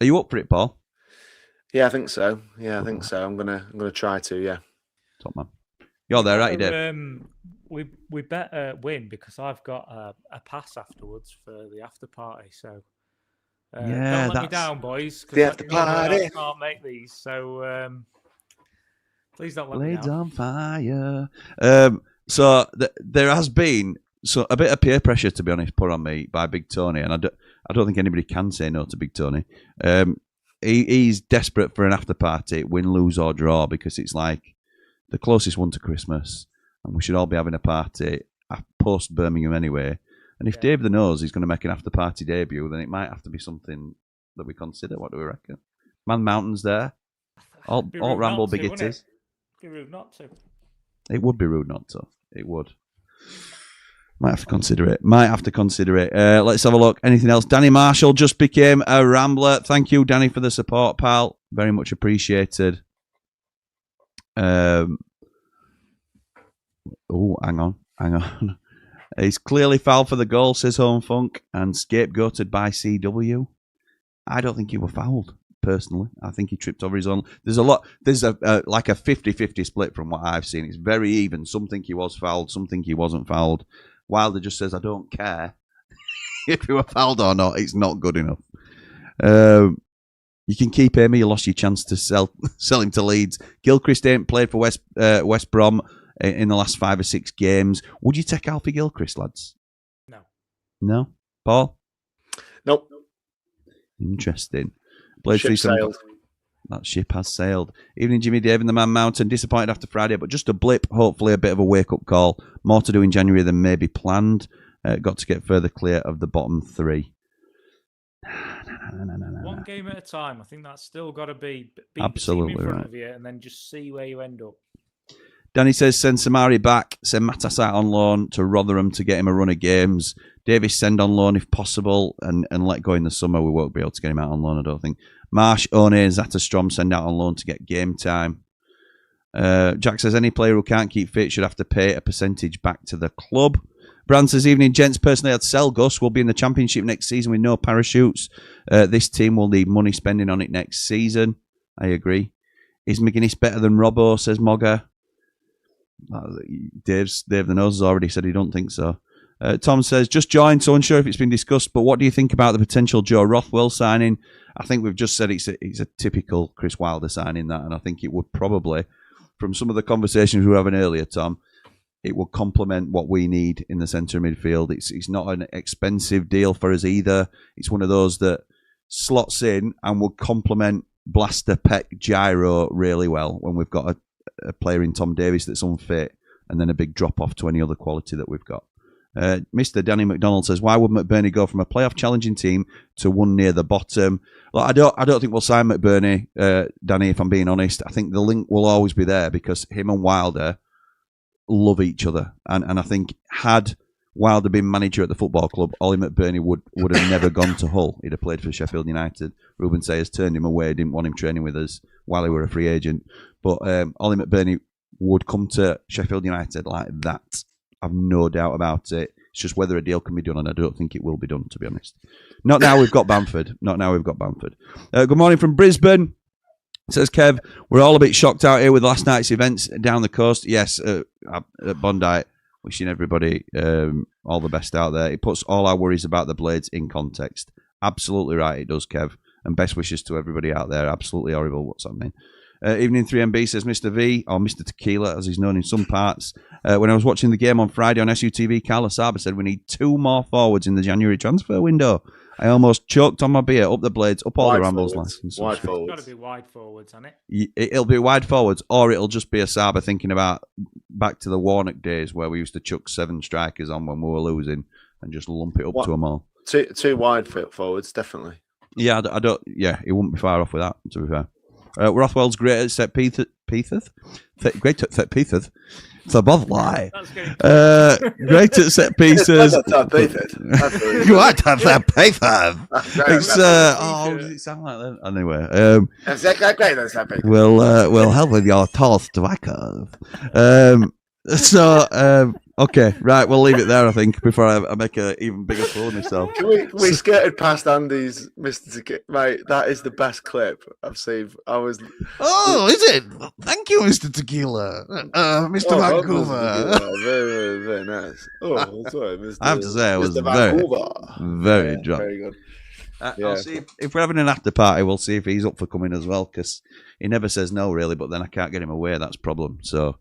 Are you up for it, Paul? Yeah, I think so. I'm gonna try to. Yeah. Top man. You're there, right, Dave? We better win because I've got a pass afterwards for the after party. So yeah, don't let me down, boys. The after party. I can't make these. So please don't let me Blades down. on fire. So there has been a bit of peer pressure, to be honest, put on me by Big Tony, and I don't think anybody can say no to Big Tony. He's desperate for an after party, win, lose or draw, because it's like the closest one to Christmas, and we should all be having a party post Birmingham anyway. And if Dave the Nose is going to make an after party debut, then it might have to be something that we consider. What do we reckon? Man Mountain's there. All Ramble big it is. Be rude not to. It would be rude not to. It would. Might have to consider it. Let's have a look. Anything else? Danny Marshall just became a Rambler. Thank you, Danny, for the support, pal. Very much appreciated. Hang on. He's clearly fouled for the goal, says Home Funk, and scapegoated by CW. I don't think he was fouled, personally. I think he tripped over his own. There's a like a 50-50 split from what I've seen. It's very even. Some think he was fouled, some think he wasn't fouled. Wilder just says, I don't care if you were fouled or not. It's not good enough. You can keep him. You lost your chance to sell him to Leeds. Gilchrist ain't played for West Brom in the last 5 or 6 games. Would you take Alfie Gilchrist, lads? No. No? Paul? Nope. Interesting. Blades Ship sailed. That ship has sailed. Evening, Jimmy Dave and the Man Mountain. Disappointed after Friday, but just a blip. Hopefully a bit of a wake-up call. More to do in January than maybe planned. Got to get further clear of the bottom 3. One game at a time. I think that's still got to be absolutely the team in front right of you, and then just see where you end up. Danny says, send Samari back. Send Matas out on loan to Rotherham to get him a run of games. Davis, send on loan if possible, and let go in the summer. We won't be able to get him out on loan, I don't think. Marsh, One, Zatterstrom, send out on loan to get game time. Jack says, any player who can't keep fit should have to pay a percentage back to the club. Brand says, evening, gents. Personally, I'd sell Gus. We'll be in the Championship next season with no parachutes. This team will need money spending on it next season. I agree. Is McGuinness better than Robbo, says Mogger. Dave the Nose has already said he don't think so. Tom says, just joined, so unsure if it's been discussed, but what do you think about the potential Joe Rothwell signing? I think we've just said it's a typical Chris Wilder signing, that, and I think it would probably, from some of the conversations we were having earlier, Tom, it will complement what we need in the centre of midfield. It's not an expensive deal for us either. It's one of those that slots in and will complement Blaster, Peck, Gyro really well when we've got a player in Tom Davis that's unfit and then a big drop-off to any other quality that we've got. Mr. Danny McDonald says, why would McBurney go from a playoff challenging team to one near the bottom? Well, I don't think we'll sign McBurney, Danny, if I'm being honest. I think the link will always be there because him and Wilder love each other. And I think had Wilder been manager at the football club, Ollie McBurney would have never gone to Hull. He'd have played for Sheffield United. Ruben Sayers turned him away, didn't want him training with us while he were a free agent. But Ollie McBurney would come to Sheffield United like that. I've no doubt about it. It's just whether a deal can be done, and I don't think it will be done, to be honest. Not now we've got Bamford. Good morning from Brisbane. Says Kev, we're all a bit shocked out here with last night's events down the coast. Yes, at Bondi, wishing everybody all the best out there. It puts all our worries about the Blades in context. Absolutely right, it does, Kev. And best wishes to everybody out there. Absolutely horrible what's happening. Evening 3MB says Mr. V, or Mr. Tequila, as he's known in some parts. When I was watching the game on Friday on SUTV, Carlos Saba said we need 2 more forwards in the January transfer window. I almost choked on my beer. Up the Blades, up all Wide the Rambles forwards, lessons. wide It's got forwards. to be wide forwards, hasn't it? It'll be wide forwards, or it'll just be a Saba thinking about back to the Warnock days where we used to chuck 7 strikers on when we were losing and just lump it up to them all. Two wide forwards, definitely. Yeah, I don't. Yeah, he wouldn't be far off with that. To be fair, Rothwell's great at set pieces. Great at set pieces. It's a bad lie. Great at set pieces. Great at set pieces. It's does it sound like that? Anyway, we'll help with your tall strikers. Okay, right, we'll leave it there, I think, before I make an even bigger fool of myself. We skirted past Andy's Mr. Mate, that is the best clip I've seen. Oh, is it? Thank you, Mr. Tequila. Mr. Vancouver. Very, very nice. Oh, sorry, Mr. I have to say, I was very drunk. Very good. I'll see if we're having an after party, we'll see if he's up for coming as well, because he never says no, really, but then I can't get him away, that's a problem, so...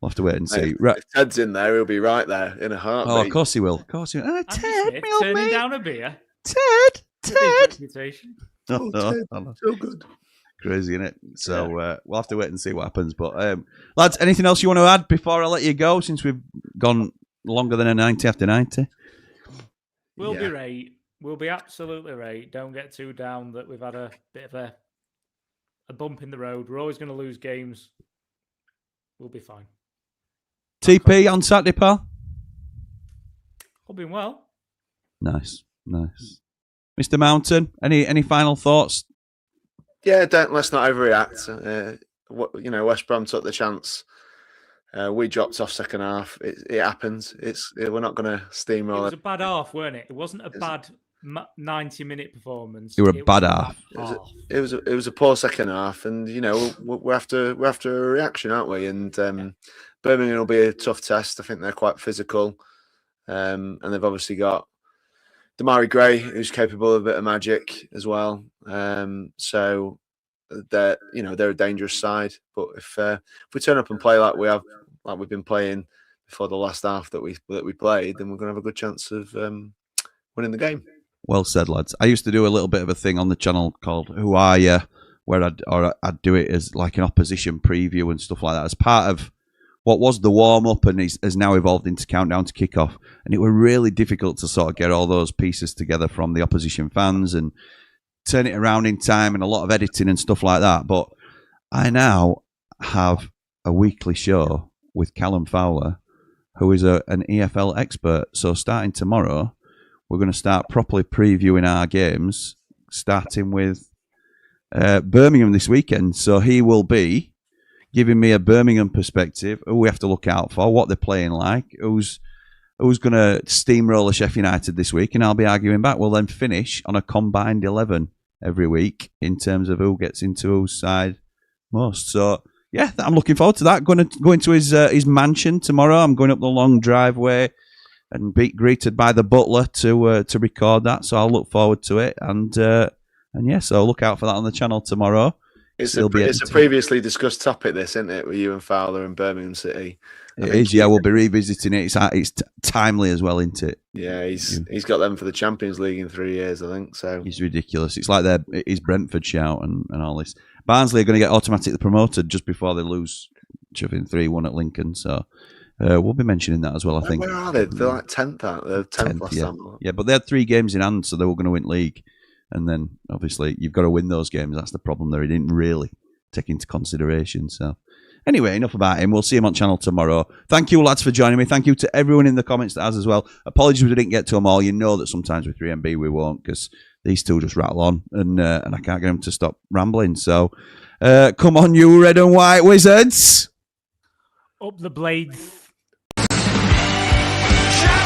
We'll have to wait and see. Right. If Ted's in there, he'll be right there in a heartbeat. Oh, of course he will. Of course he will. Ted, turning down a beer. Ted. Oh, Ted. So good. Crazy, isn't it? So we'll have to wait and see what happens. But lads, anything else you want to add before I let you go? Since we've gone longer than a 90 after 90. We'll be right. We'll be absolutely right. Don't get too down that we've had a bit of a bump in the road. We're always going to lose games. We'll be fine. TP on Saturday, pal? Hoping well. Nice. Mr. Mountain, any final thoughts? Yeah, let's not overreact. West Brom took the chance. We dropped off second half. It happens. We're not going to steamroll. It was a bad half, weren't it? It wasn't a bad 90-minute perforance. You were a bad half. It was a poor second half, and we're after a reaction, aren't we? And Birmingham will be a tough test. I think they're quite physical, and they've obviously got Damari Gray, who's capable of a bit of magic as well. So they're a dangerous side. But if we turn up and play like we've been playing before the last half that we played, then we're going to have a good chance of winning the game. Well said, lads. I used to do a little bit of a thing on the channel called "Who Are You," where I'd do it as like an opposition preview and stuff like that, as part of what was the warm up, and has now evolved into countdown to kick off. And it were really difficult to sort of get all those pieces together from the opposition fans and turn it around in time, and a lot of editing and stuff like that. But I now have a weekly show with Callum Fowler, who is an EFL expert. So starting tomorrow, we're going to start properly previewing our games, starting with Birmingham this weekend. So he will be giving me a Birmingham perspective, who we have to look out for, what they're playing like, who's going to steamroll Sheffield United this week, and I'll be arguing back. We'll then finish on a combined 11 every week in terms of who gets into whose side most. So, yeah, I'm looking forward to that. Going to go into his mansion tomorrow. I'm going up the long driveway and be greeted by the butler to record that. So I'll look forward to it. And yeah, so look out for that on the channel tomorrow. It's a previously discussed topic, this, isn't it, with you and Fowler and Birmingham City? It is, yeah. We'll be revisiting it. It's timely as well, isn't it? Yeah, he's got them for the Champions League in 3 years, I think. So he's ridiculous. It's like his Brentford shout and all this. Barnsley are going to get automatically promoted just before they lose Sheffield 3-1 at Lincoln. So we'll be mentioning that as well, I think. Where are they? They're like 10th, aren't they? They're 10th last yeah. time. Yeah, but they had 3 games in hand, so they were going to win league. And then, obviously, you've got to win those games. That's the problem there. He didn't really take into consideration. So, anyway, enough about him. We'll see him on channel tomorrow. Thank you, lads, for joining me. Thank you to everyone in the comments that has as well. Apologies we didn't get to them all. You know that sometimes with 3MB we won't, because these two just rattle on, and I can't get them to stop rambling. So, come on, you red and white wizards. Up the Blades. Shine